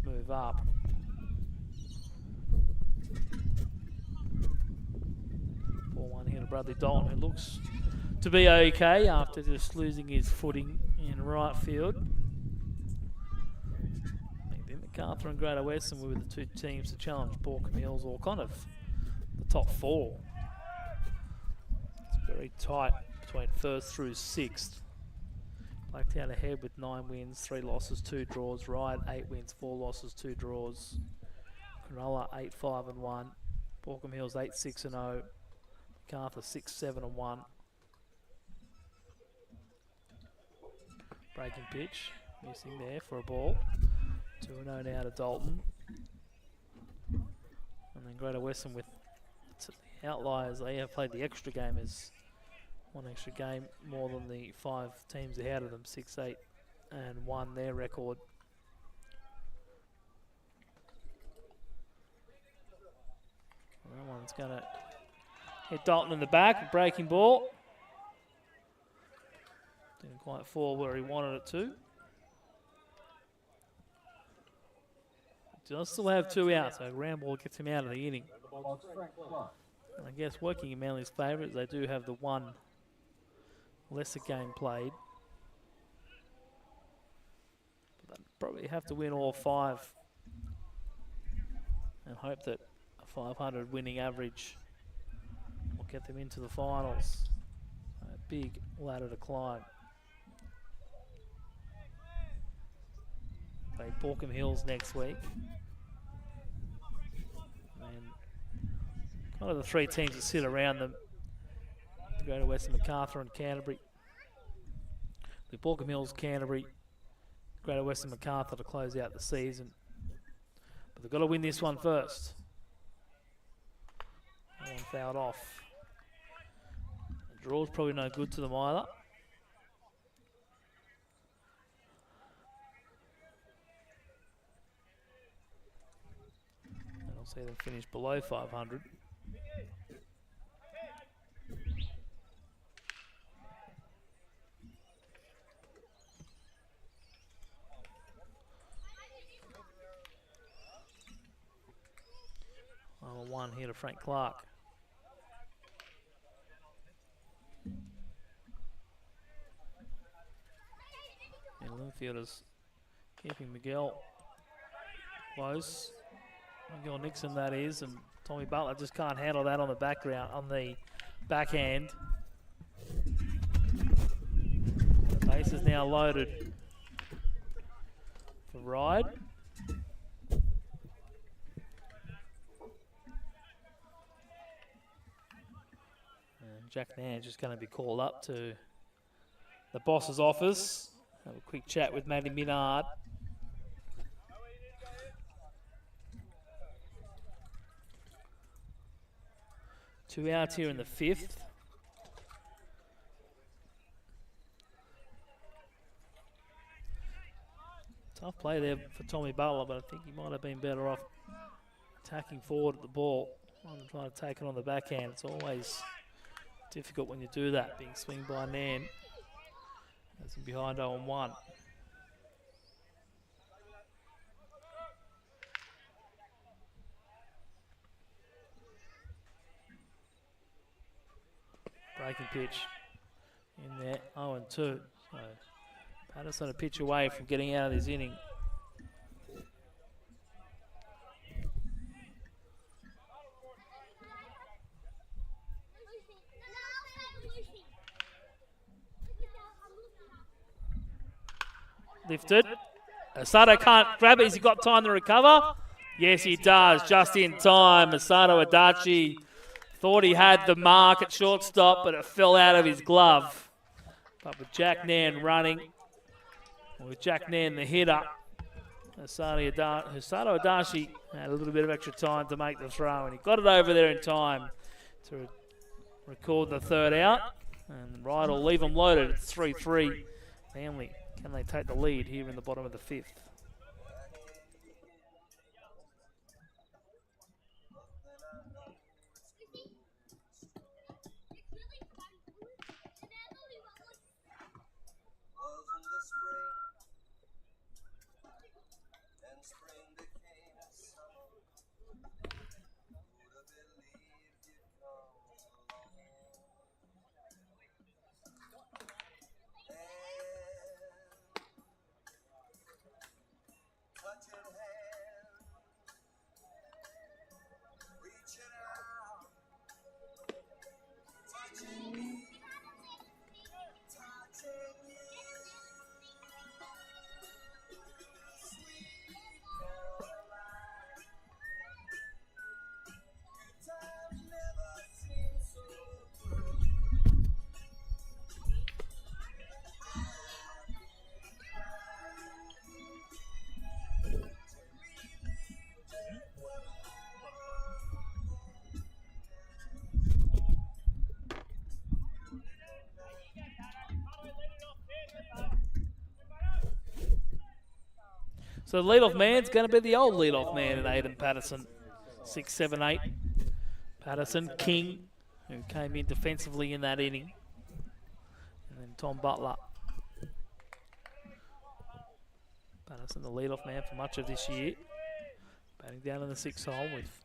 move up. One here to Bradley Dalton, who looks to be okay after just losing his footing in right field. I think MacArthur and Greater Western were the 2 teams to challenge Borkham Hills, or kind of the top 4. It's very tight between 1st through 6th. Blacktown ahead with 9 wins, 3 losses, 2 draws. Ryde 8 wins, 4 losses, 2 draws. Cronulla 8-5-1. Borkham Hills 8-6-0. MacArthur 6-7-1. Breaking pitch, missing there for a ball. 2-0 now to Dalton. And then Greater Western with the outliers. They have played the extra game as 1 extra game more than the 5 teams ahead of them. 6-8-1 their record. And that one's going to hit Dalton in the back, breaking ball. Didn't quite fall where he wanted it to. Does still have 2 outs, so ground ball gets him out of the inning. And I guess working in Manly's favour, they do have the 1 lesser game played. But they'd probably have to win all 5 and hope that a 500 winning average will get them into the finals. A big ladder to climb. Play Borkham Hills next week. And kind of the 3 teams that sit around them. Greater Western, MacArthur and Canterbury. The Borkham Hills, Canterbury, Greater Western, MacArthur to close out the season. But they've got to win this one first. That one fouled off. The draw's probably no good to them either. I'll see them finish below 500. One here to Frank Clark. And Linfielders keeping Miguel close. Miguel Nixon, that is, and Tommy Butler just can't handle that on the background, on the backhand. The base is now loaded for Ryde. And Jack Nance just going to be called up to the boss's office. Have a quick chat with Matty Minard. Two outs here in the 5th. Tough play there for Tommy Butler, but I think he might have been better off attacking forward at the ball rather than trying to take it on the backhand. It's always difficult when you do that, being swinged by Nan. As in behind 0-1. breaking pitch in there, 0-2. So Patterson a pitch away from getting out of this inning. Lifted. Masato can't grab it. Has he got time to recover? Yes, he does. Just in time. Masato Adachi thought he had the mark at shortstop, but it fell out of his glove. But with Jack Nairn running, with Jack Nairn the hitter, Masato Adachi had a little bit of extra time to make the throw, and he got it over there in time to record the third out. And Ryde will leave them loaded. It's 3-3. Manley, can they take the lead here in the bottom of the fifth? So the leadoff man's going to be the old leadoff man in Aiden Patterson. 6, 7, 8. Patterson, King, who came in defensively in that inning. And then Tom Butler. Patterson, the leadoff man for much of this year. Batting down in the 6th hole with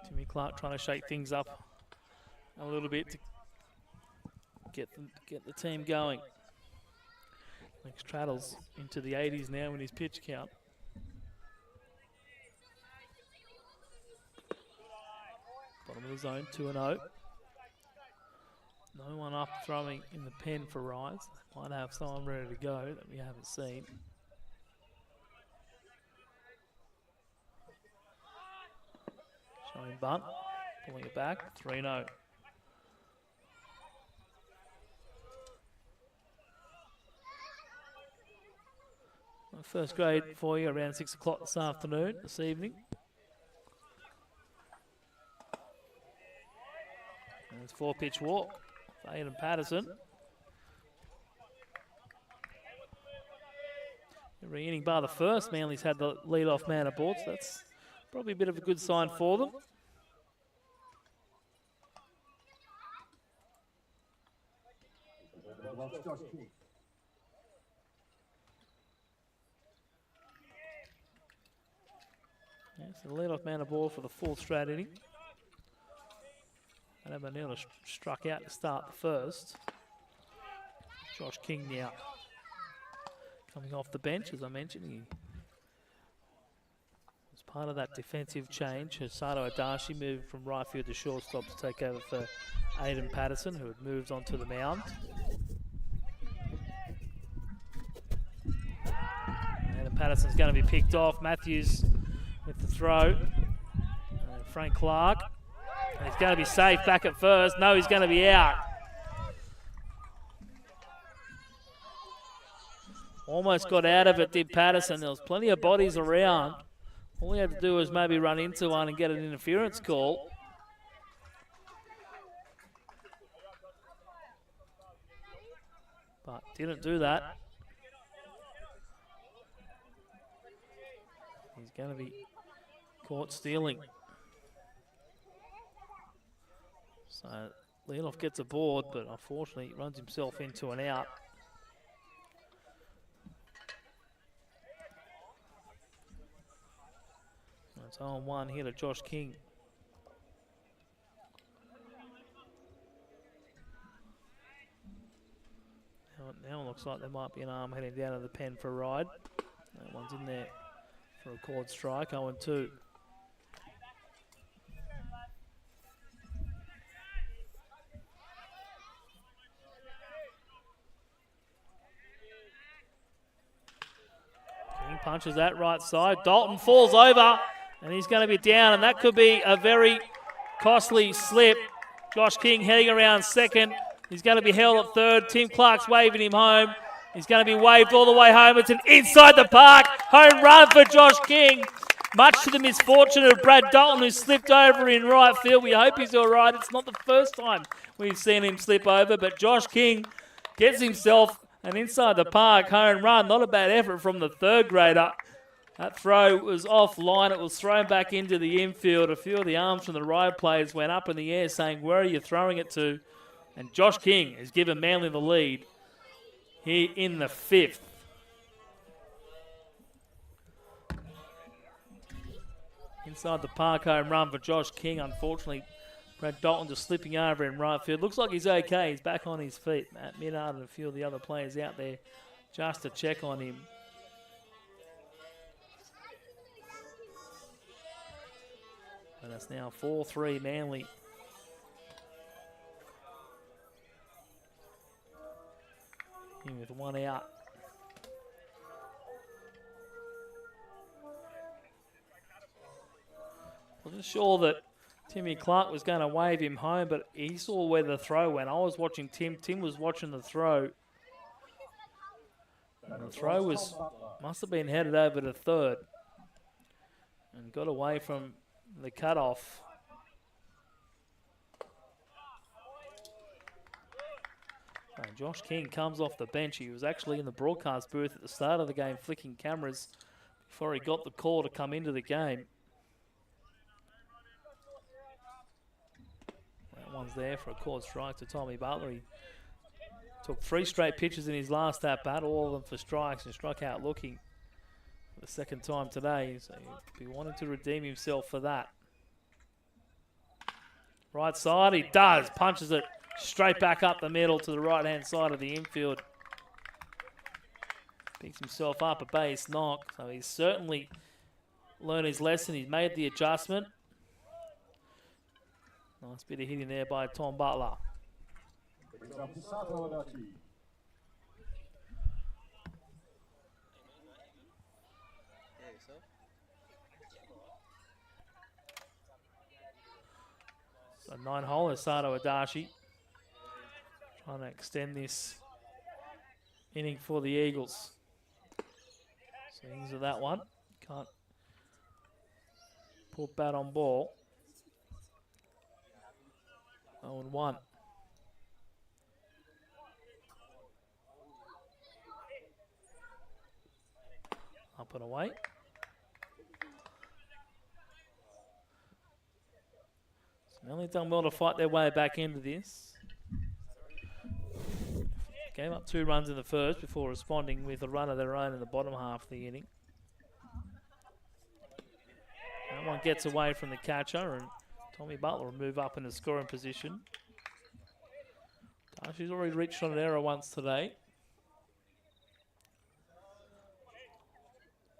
Timmy Clark trying to shake things up a little bit to get the team going. Lex Traddles into the 80s now in his pitch count. Bottom of the zone, 2-0. No one up throwing in the pen for Ryde. They might have someone ready to go that we haven't seen. Showing bunt, pulling it back, 3-0. First grade for you around 6 o'clock this evening. And it's 4-pitch walk for Aiden Patterson. Every inning bar the first, Manly's had the lead-off man aboard, so that's probably a bit of a good sign for them. Yes, the lead-off man aboard for the 4th straight inning. Adam Manila struck out to start the first. Josh King now coming off the bench, as I mentioned. He was part of that defensive change. Hosato Adachi moved from right field to shortstop to take over for Aiden Patterson, who had moved onto the mound. Aiden Patterson's going to be picked off. Matthews with the throw. Frank Clark. And he's going to be safe back at first. No, he's going to be out. Almost got out of it, did Patterson. There was plenty of bodies around. All he had to do was maybe run into one and get an interference call. But didn't do that. He's going to be caught stealing. So Leonoff gets aboard, but unfortunately he runs himself into an out. It's 0-1 here to Josh King. looks like there might be an arm heading down to the pen for Ryde. That one's in there for a chord strike, 0-2. King punches that right side. Dalton falls over, and he's going to be down, and that could be a very costly slip. Josh King heading around second. He's going to be held at third. Tim Clark's waving him home. He's going to be waved all the way home. It's an inside the park home run for Josh King. Much to the misfortune of Brad Dalton, who slipped over in right field. We hope he's all right. It's not the first time we've seen him slip over, but Josh King gets himself an inside the park home run. Not a bad effort from the third grader. That throw was offline. It was thrown back into the infield. A few of the arms from the Ryde players went up in the air saying, where are you throwing it to? And Josh King has given Manley the lead here in the fifth. Inside the park home run for Josh King. Unfortunately, Brad Dalton just slipping over in right field. Looks like he's okay. He's back on his feet. Matt Minard and a few of the other players out there just to check on him. And it's now 4-3 Manley. In with one out. Wasn't sure that Timmy Clark was going to wave him home, but he saw where the throw went. I was watching Tim. Tim was watching the throw. And the throw must have been headed over to third. And got away from the cutoff. And Josh King comes off the bench. He was actually in the broadcast booth at the start of the game, flicking cameras before he got the call to come into the game. That one's there for a chord strike to Tommy Butler. He took 3 straight pitches in his last at-bat, all of them for strikes, and struck out looking for the second time today. So he'll be wanting to redeem himself for that. Right side, he does. Punches it straight back up the middle to the right-hand side of the infield. Picks himself up a base knock. So he's certainly learned his lesson. He's made the adjustment. Nice bit of hitting there by Tom Butler. So 9-hole Sato Adachi trying to extend this inning for the Eagles. Swings of that one. Can't put bat on ball. 0-1. Up and away. Manley done well to fight their way back into this. Gave up 2 runs in the first before responding with a run of their own in the bottom half of the inning. That one gets away from the catcher, and Tommy Butler will move up in the scoring position. Darcy's already reached on an error once today.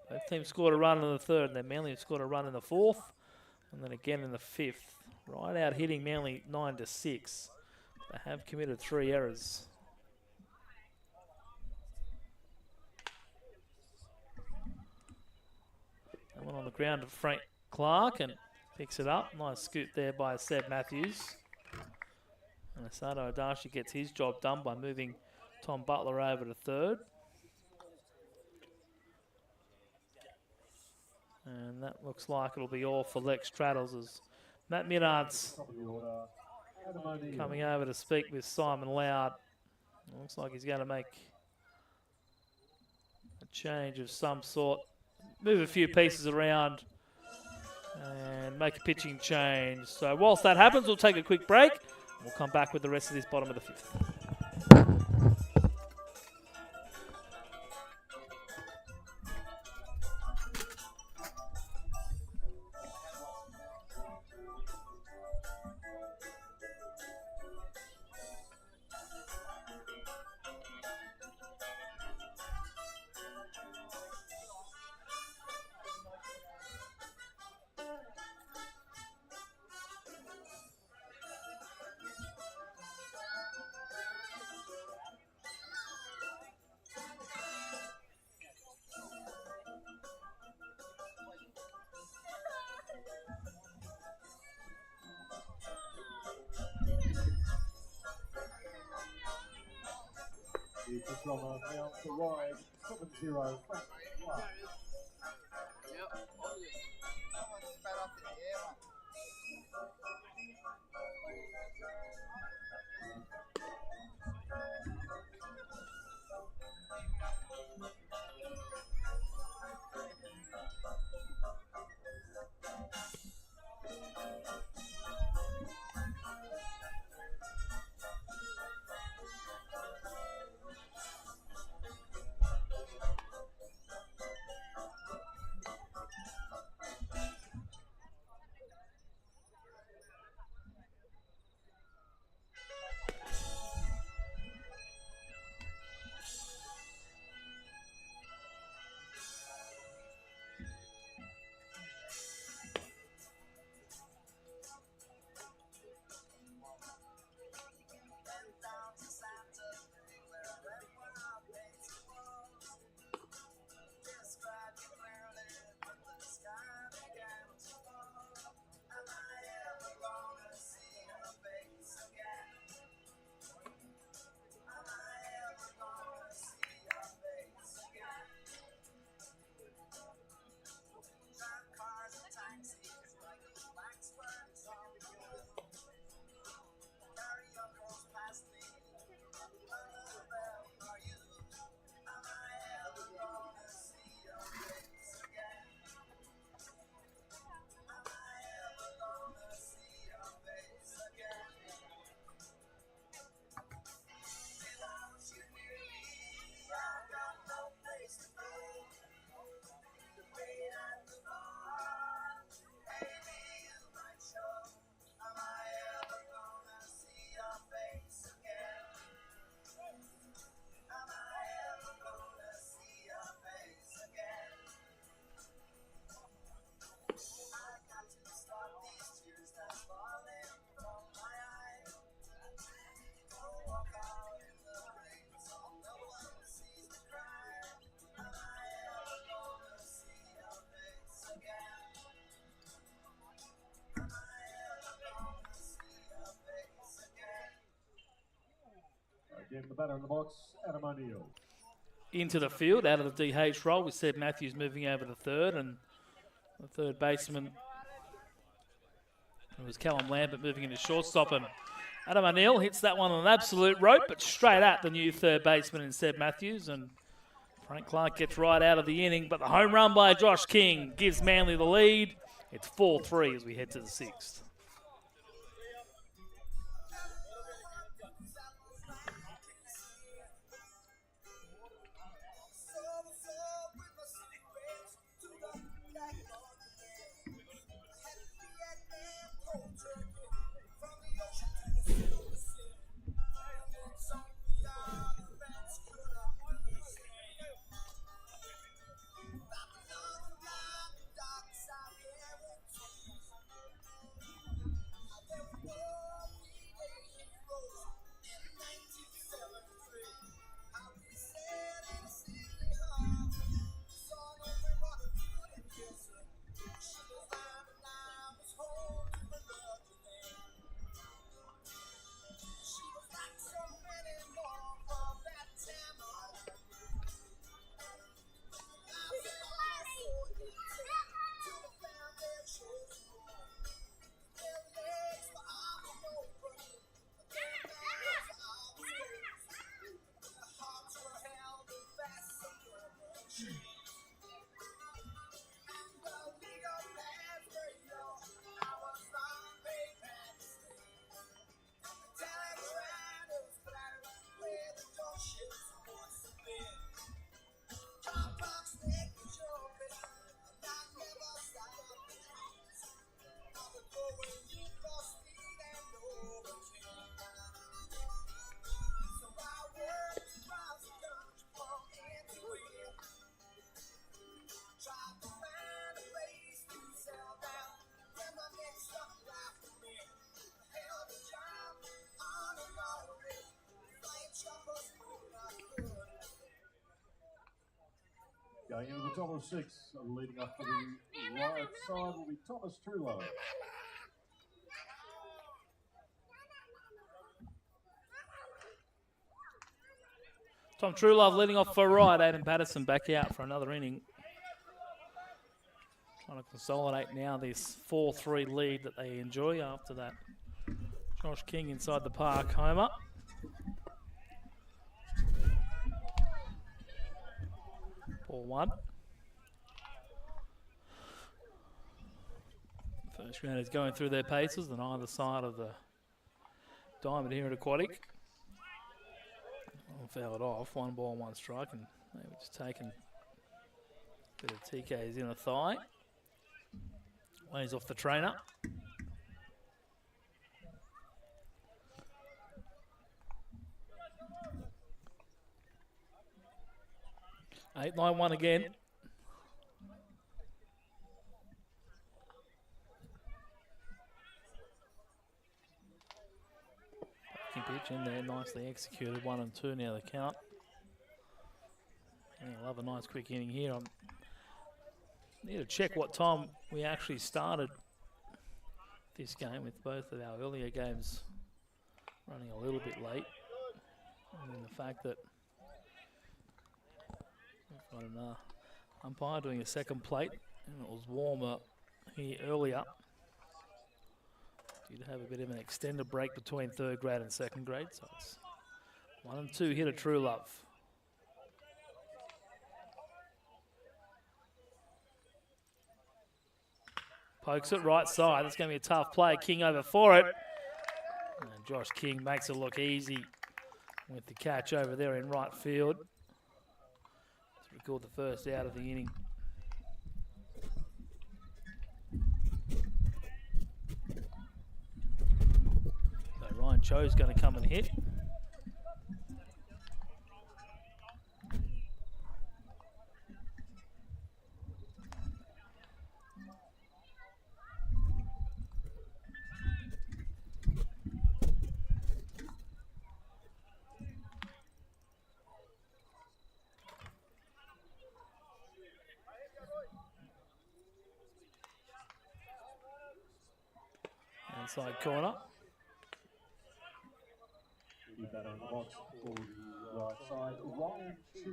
Both teams scored a run in the third, and then Manley have scored a run in the fourth, and then again in the fifth. Right out hitting Manley 9-6. They have committed 3 errors. That one on the ground to Frank Clark and picks it up. Nice scoop there by Seb Matthews. And Sato Adachi gets his job done by moving Tom Butler over to third. And that looks like it'll be all for Lex Traddles as Matt Minard's coming over to speak with Simon Loud. It looks like he's going to make a change of some sort. Move a few pieces around and make a pitching change. So whilst that happens, we'll take a quick break. We'll come back with the rest of this bottom of the fifth. for Drummer, now to Ryde, 7-0, Frank Clark. Yep. Someone spat up in the air. Again, the batter in the box, Adam O'Neill. Into the field, out of the DH role, with Seb Matthews moving over to third, and the third baseman, it was Callum Lambert, moving into shortstop, and Adam O'Neill hits that one on an absolute rope, but straight at the new third baseman in Seb Matthews, and Frank Clark gets right out of the inning, but the home run by Josh King gives Manley the lead. It's 4-3 as we head to the sixth. Going into the top of six, leading up to the right side will be Thomas Trulo. Tom Truelove leading off for Ryde. Aiden Patterson back out for another inning. Trying to consolidate now this 4-3 lead that they enjoy after that Josh King inside the park homer. Ball one. First rounders going through their paces on either side of the diamond here at Aquatic. I'll foul it off. 1 ball, 1 strike, and maybe just taking a bit of TK's inner thigh. Lays off the trainer. Eight, 9-1 again. Pitch in there, nicely executed. 1 and 2 now the count. Yeah, I'll have a nice quick inning here. I need to check what time we actually started this game, with both of our earlier games running a little bit late. And then the fact that I've got an umpire doing a second plate, and it was warmer here earlier. Did have a bit of an extended break between 3rd grade and 2nd grade, so it's 1 and 2 hit a Truelove. Pokes it right side. That's going to be a tough play. King over for it. And Josh King makes it look easy with the catch over there in right field. Let's record the first out of the inning. So Ryan Cho's going to come and hit. Inside corner. Leave that on the box for the right side. 1 and 2.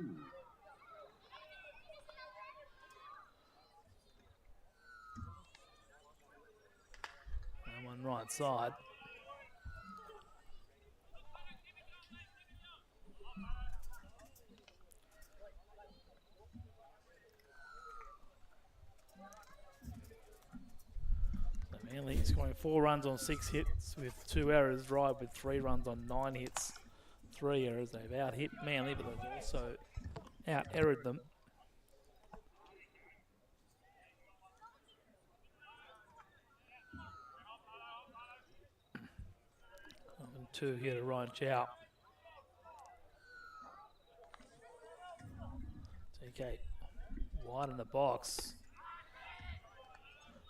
And one right side. Manley scoring 4 runs on 6 hits with 2 errors. Ryde with 3 runs on 9 hits, 3 errors. They've out-hit Manley, but they've also out-errored them. And 2 here to Ryan Chow. TK wide in the box.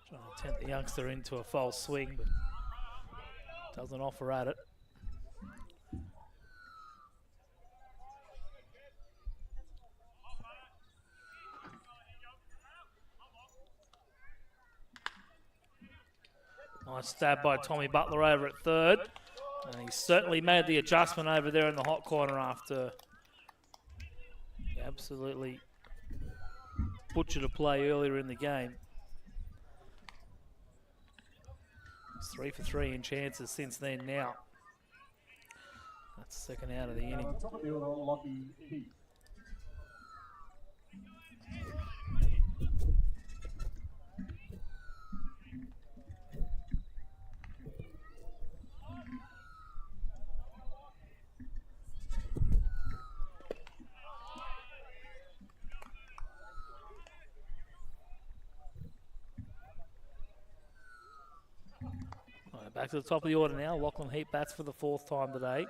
Trying to tempt the youngster into a false swing, but doesn't offer at it. Nice stab by Tommy Butler over at third. And he certainly made the adjustment over there in the hot corner after he absolutely butchered a play earlier in the game. 3 for 3 in chances since then now. That's the second out of the inning. Top of the order, Lockie Heath. Back to the top of the order now. Lachlan Heap bats for the 4th time today.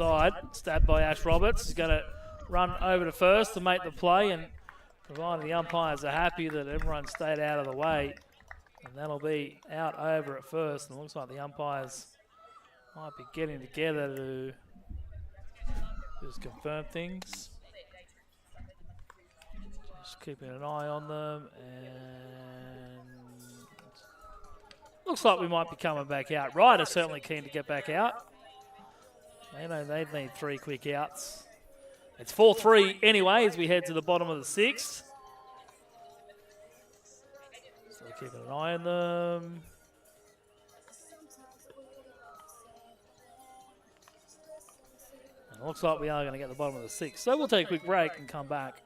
outside. Stabbed by Ash Roberts. He's going to run over to first to make the play, and provided the umpires are happy that everyone stayed out of the way, and that'll be out over at first. And it looks like the umpires might be getting together to just confirm things. Just keeping an eye on them, and looks like we might be coming back out. Ryde is certainly keen to get back out. They know they need 3 quick outs. It's 4-3 anyway as we head to the bottom of the 6th. So keeping an eye on them. And it looks like we are going to get the bottom of the 6th. So we'll take a quick break and come back.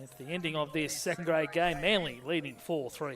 It's the ending of this second grade game. Manley leading 4-3.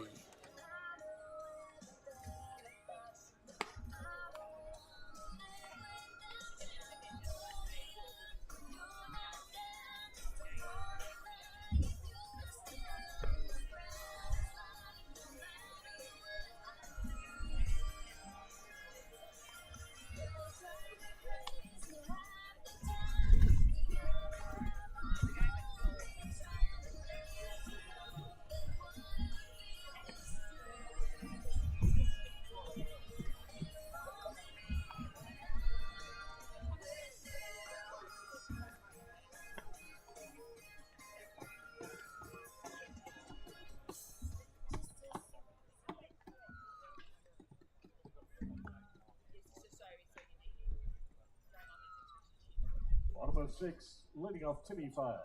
Bottom of 6, leading off Timmy Fale.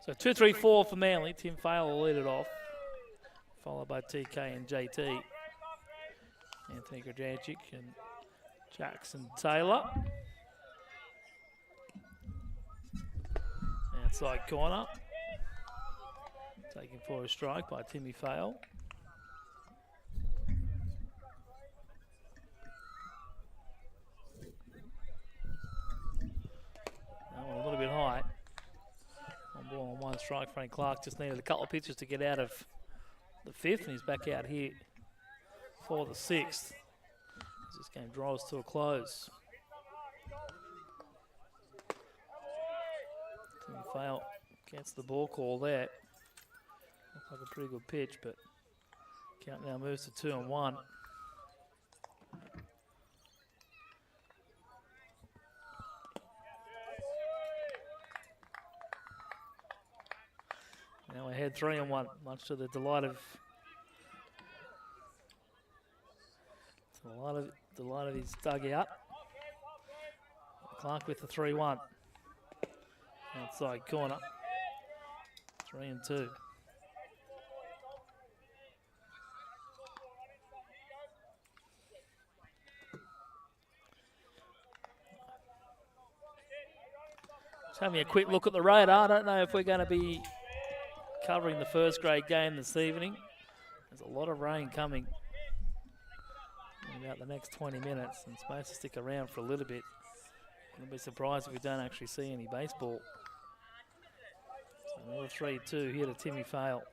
So 2-3-4 for Manley. Tim Fale will lead it off, followed by TK and JT. Anthony Grajancic and Jackson Taylor. Outside corner. Taken for a strike by Timmy Fale. A little bit high. One ball on 1 strike. Frank Clark just needed a couple of pitches to get out of the 5th, and he's back out here for the 6th. As this game draws to a close. Timmy Fale gets the ball call there. Looks like a pretty good pitch, but count now moves to 2-1. Now we head 3-1, much to the delight of his dugout. Clark with the 3-1. Outside corner. 3-2. Just having a quick look at the radar. I don't know if we're going to be covering the first grade game this evening. There's a lot of rain coming in about the next 20 minutes, and it's supposed to stick around for a little bit. I'll be surprised if we don't actually see any baseball. So another 3-2 here to Timmy Fale.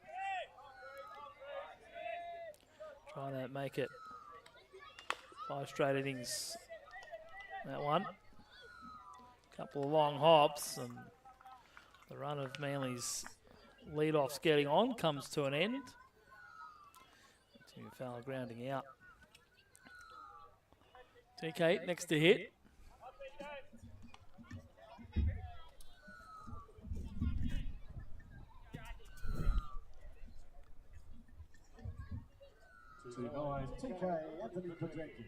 Trying to make it 5 straight innings. That one. Couple of long hops, and the run of Manley's lead-off's getting on comes to an end. Timmy Fale grounding out. TK next to hit. TK Anthony Grajancic.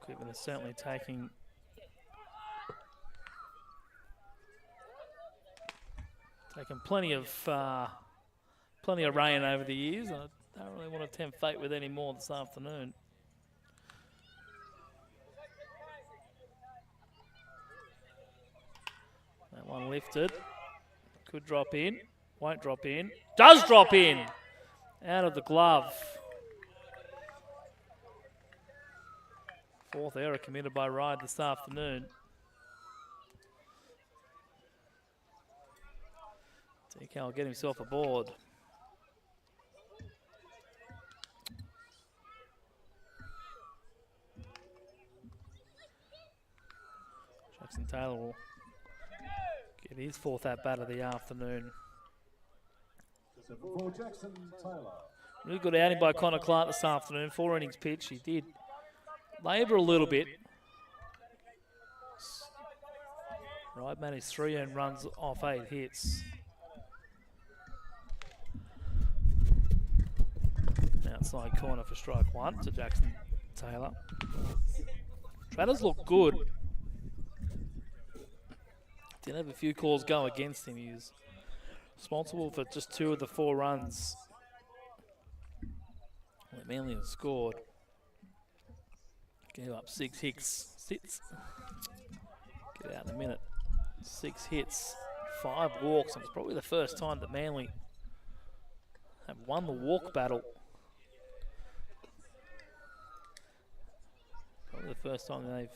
Equipment is certainly taking plenty of rain over the years. I don't really want to tempt fate with any more this afternoon. That one lifted. Could drop in. Won't drop in. Does drop in! Out of the glove. 4th error committed by Ryde this afternoon. TK will get himself aboard. Jackson Taylor will get his 4th at-bat of the afternoon. For Jackson Taylor. Really good outing by Connor Clark this afternoon. 4 innings pitch. He did labour a little bit. Ryde managed 3 earned runs off 8 hits. Outside corner for strike 1 to Jackson Taylor. Tratters look good. Did have a few calls go against him. He was responsible for just 2 of the 4 runs that Manley had scored. Gave up 6 hits. Get out in a minute. 6 hits, 5 walks, and it's probably the first time that Manley have won the walk battle. Probably the first time they've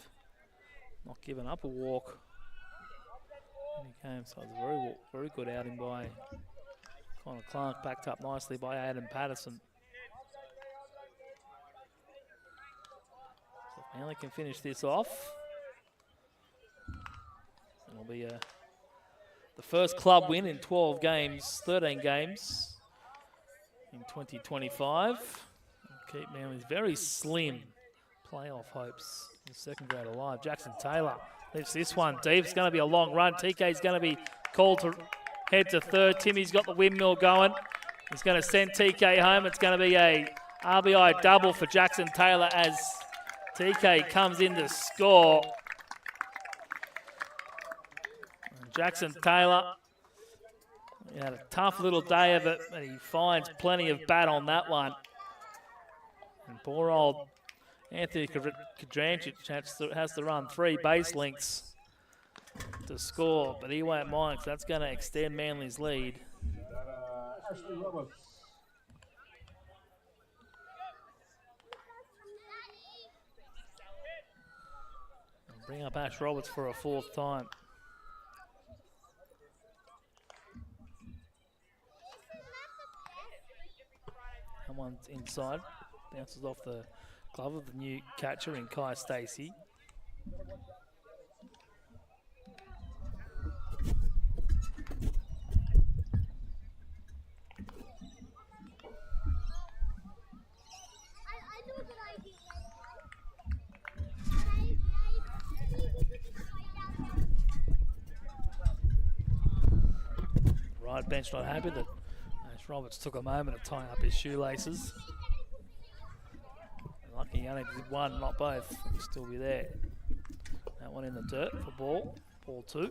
not given up a walk in a game. So it's a very good outing by Connor Clark, backed up nicely by Adam Patterson. So if Manley can finish this off, it'll be the first club win in 13 games in 2025. Keep Manley's very slim playoff hopes in 2nd grade alive. Jackson Taylor lifts this one deep. It's going to be a long run. TK's going to be called to head to 3rd. Timmy's got the windmill going. He's going to send TK home. It's going to be a RBI double for Jackson Taylor as TK comes in to score. And Jackson Taylor, he had a tough little day of it, and he finds plenty of bat on that one. And poor old Anthony Kadrancic has to run 3 base lengths to score, but he won't mind because that's going to extend Manley's lead. Ashley Roberts. And bring up Ash Roberts for a 4th time. That one's inside, bounces off the glove of the new catcher in Kai Stacey. Ryde bench not happy that Ash Roberts took a moment to tie up his shoelaces. Lucky he only did 1, not both. He'll still be there. That one in the dirt for ball 2.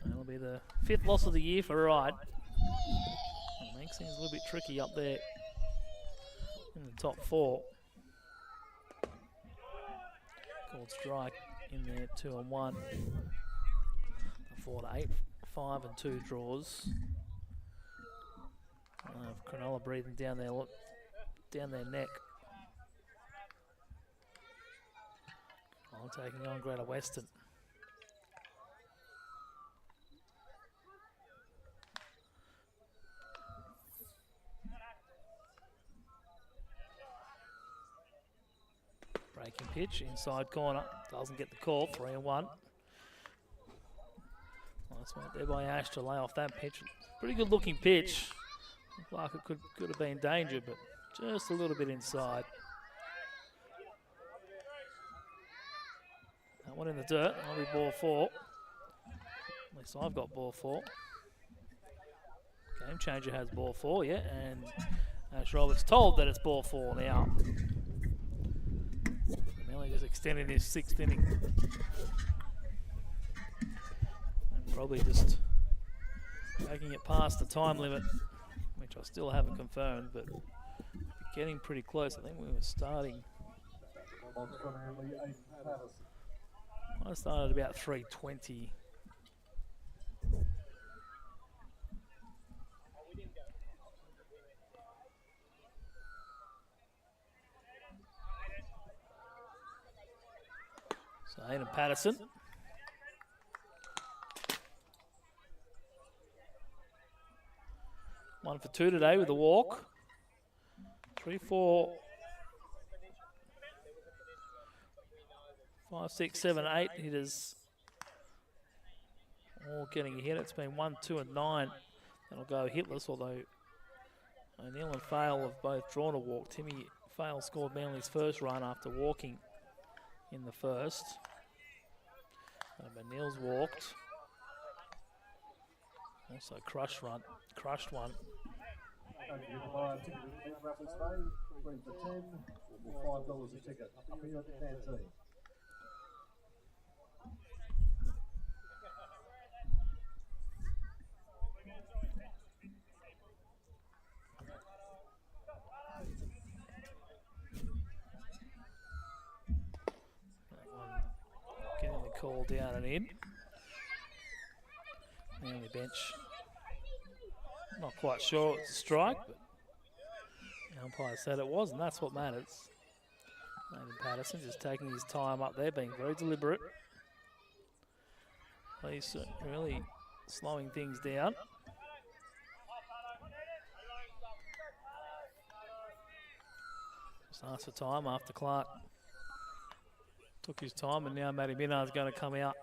That'll be the 5th loss of the year for Ryde. Makes things a little bit tricky up there in the top 4. Called strike in there, 2-1. 4 to 8, 5 and 2 draws. Cronulla breathing down their neck. Taking on Greater Western. Breaking pitch, inside corner, doesn't get the call, 3-1. Nice one there by Ash to lay off that pitch. Pretty good looking pitch. Looked like it could have been danger, but just a little bit inside. That one in the dirt, that'll be ball 4. At least I've got ball 4. Game Changer has ball 4, yeah, and Ash Roberts told that it's ball 4 now. Manley just extending his 6th inning. Probably just making it past the time limit, which I still haven't confirmed, but getting pretty close. I think we were starting. I started about 3:20. So Aiden Patterson. 1 for 2 today with a walk. 3, 4, 5, 6, 7, 8 hitters all getting a hit. It's been 1, 2 and 9 that'll go hitless, although O'Neill and Fail have both drawn a walk. Timmy Fail scored Manley's first run after walking in the first. O'Neill's walked. Also crushed one. Don't forget to buy a ticket at the Raffles Bay, 3 for 10, or $5 a ticket. Up here at the canteen. Getting the call down and in. Manley bench. Not quite sure it's a strike, but the umpire said it was, and that's what matters. Nathan Patterson just taking his time up there, being very deliberate. He's really slowing things down. Just asked for time after Clark took his time, and now Matty Minard's going to come out.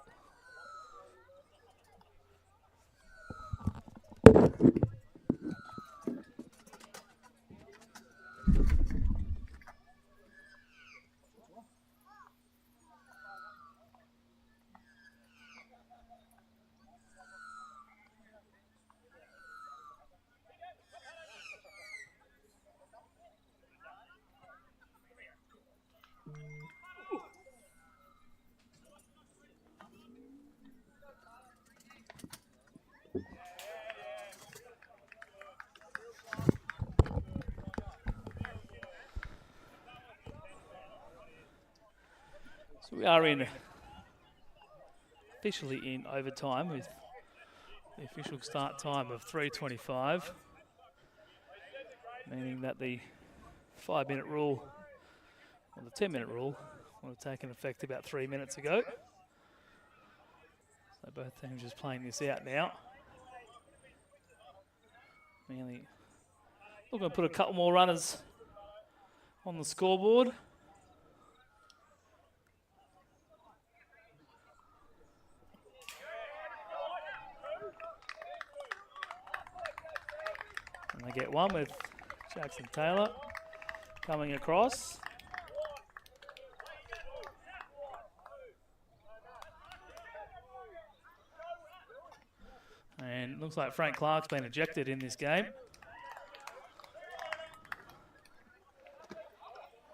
So we are officially in overtime with the official start time of 3:25, meaning that the 5-minute rule, or the 10-minute rule, would have taken effect about 3 minutes ago. So both teams just playing this out now. Manley looking to put a couple more runners on the scoreboard. And they get one with Jackson Taylor coming across. And looks like Frank Clark's been ejected in this game.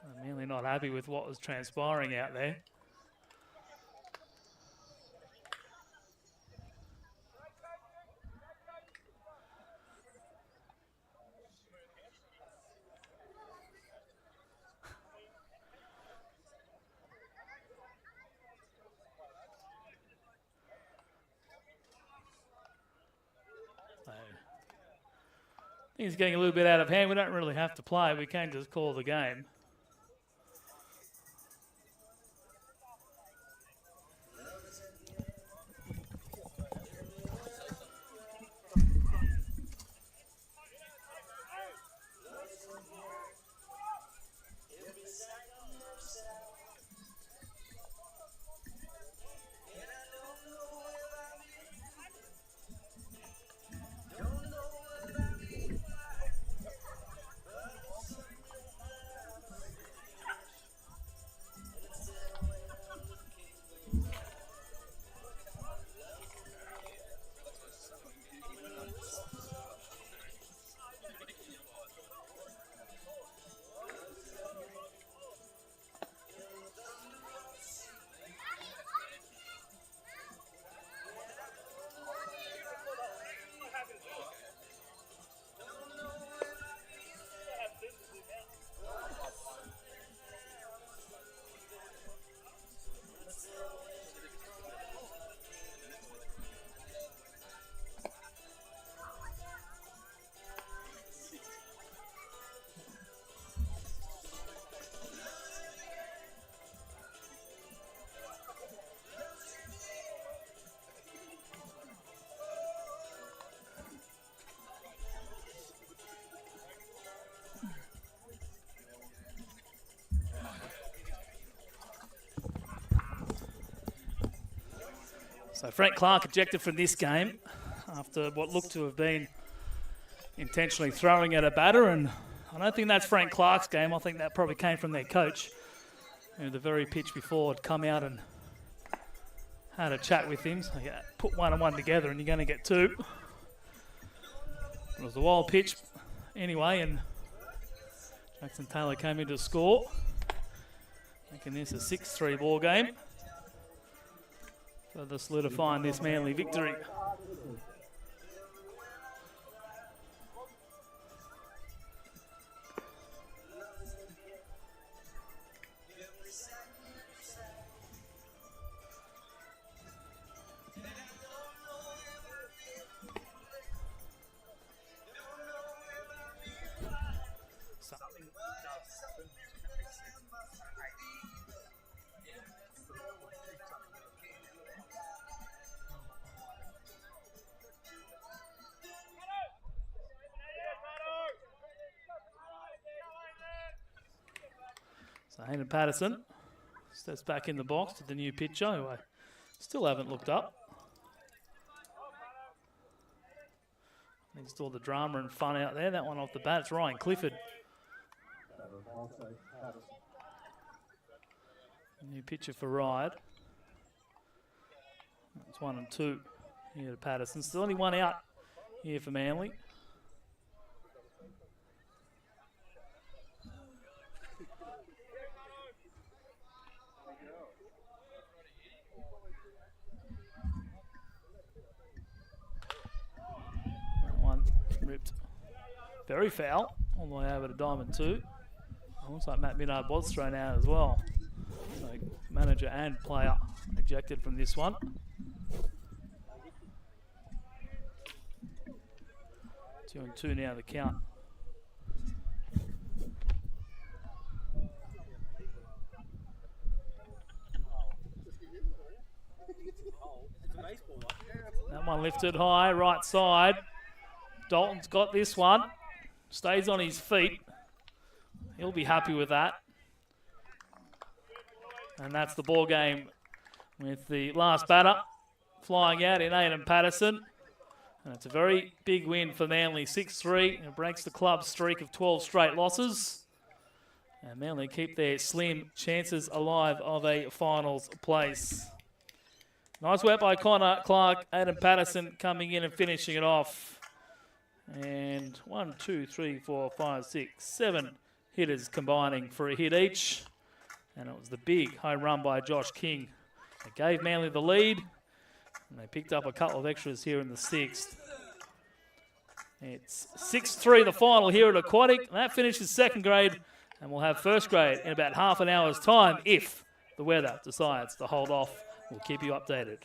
I'm really not happy with what was transpiring out there. Things getting a little bit out of hand. We don't really have to play. We can just call the game. So Frank Clark ejected from this game after what looked to have been intentionally throwing at a batter, and I don't think that's Frank Clark's game. I think that probably came from their coach, who the very pitch before had come out and had a chat with him. So yeah, put 1 and 1 together and you're going to get 2. It was a wild pitch anyway, and Jackson Taylor came in to score, making this a 6-3 ball game, further solidifying this Manly victory. So Hayden Patterson steps back in the box to the new pitcher, who I still haven't looked up. Needs all the drama and fun out there. That one off the bat, it's Ryan Clifford. New pitcher for Ryde. That's 1 and 2 here to Patterson. Still only 1 out here for Manley. One ripped. Very foul. All the way over to diamond 2. Looks like Matt Minard was thrown out as well. So manager and player ejected from this one. Two and 2 now the count. That one lifted high, right side. Dalton's got this one. Stays on his feet. He'll be happy with that. And that's the ball game with the last batter flying out in Aiden Patterson. And it's a very big win for Manly, 6-3. It breaks the club's streak of 12 straight losses. And Manly keep their slim chances alive of a finals place. Nice work by Connor Clark. Aiden Patterson coming in and finishing it off. And 1, 2, 3, 4, 5, 6, 7 hitters combining for a hit each. And it was the big home run by Josh King that gave Manly the lead. And they picked up a couple of extras here in the 6th. It's 6-3 the final here at Aquatic. That finishes 2nd grade, and we'll have 1st grade in about half an hour's time if the weather decides to hold off. We'll keep you updated.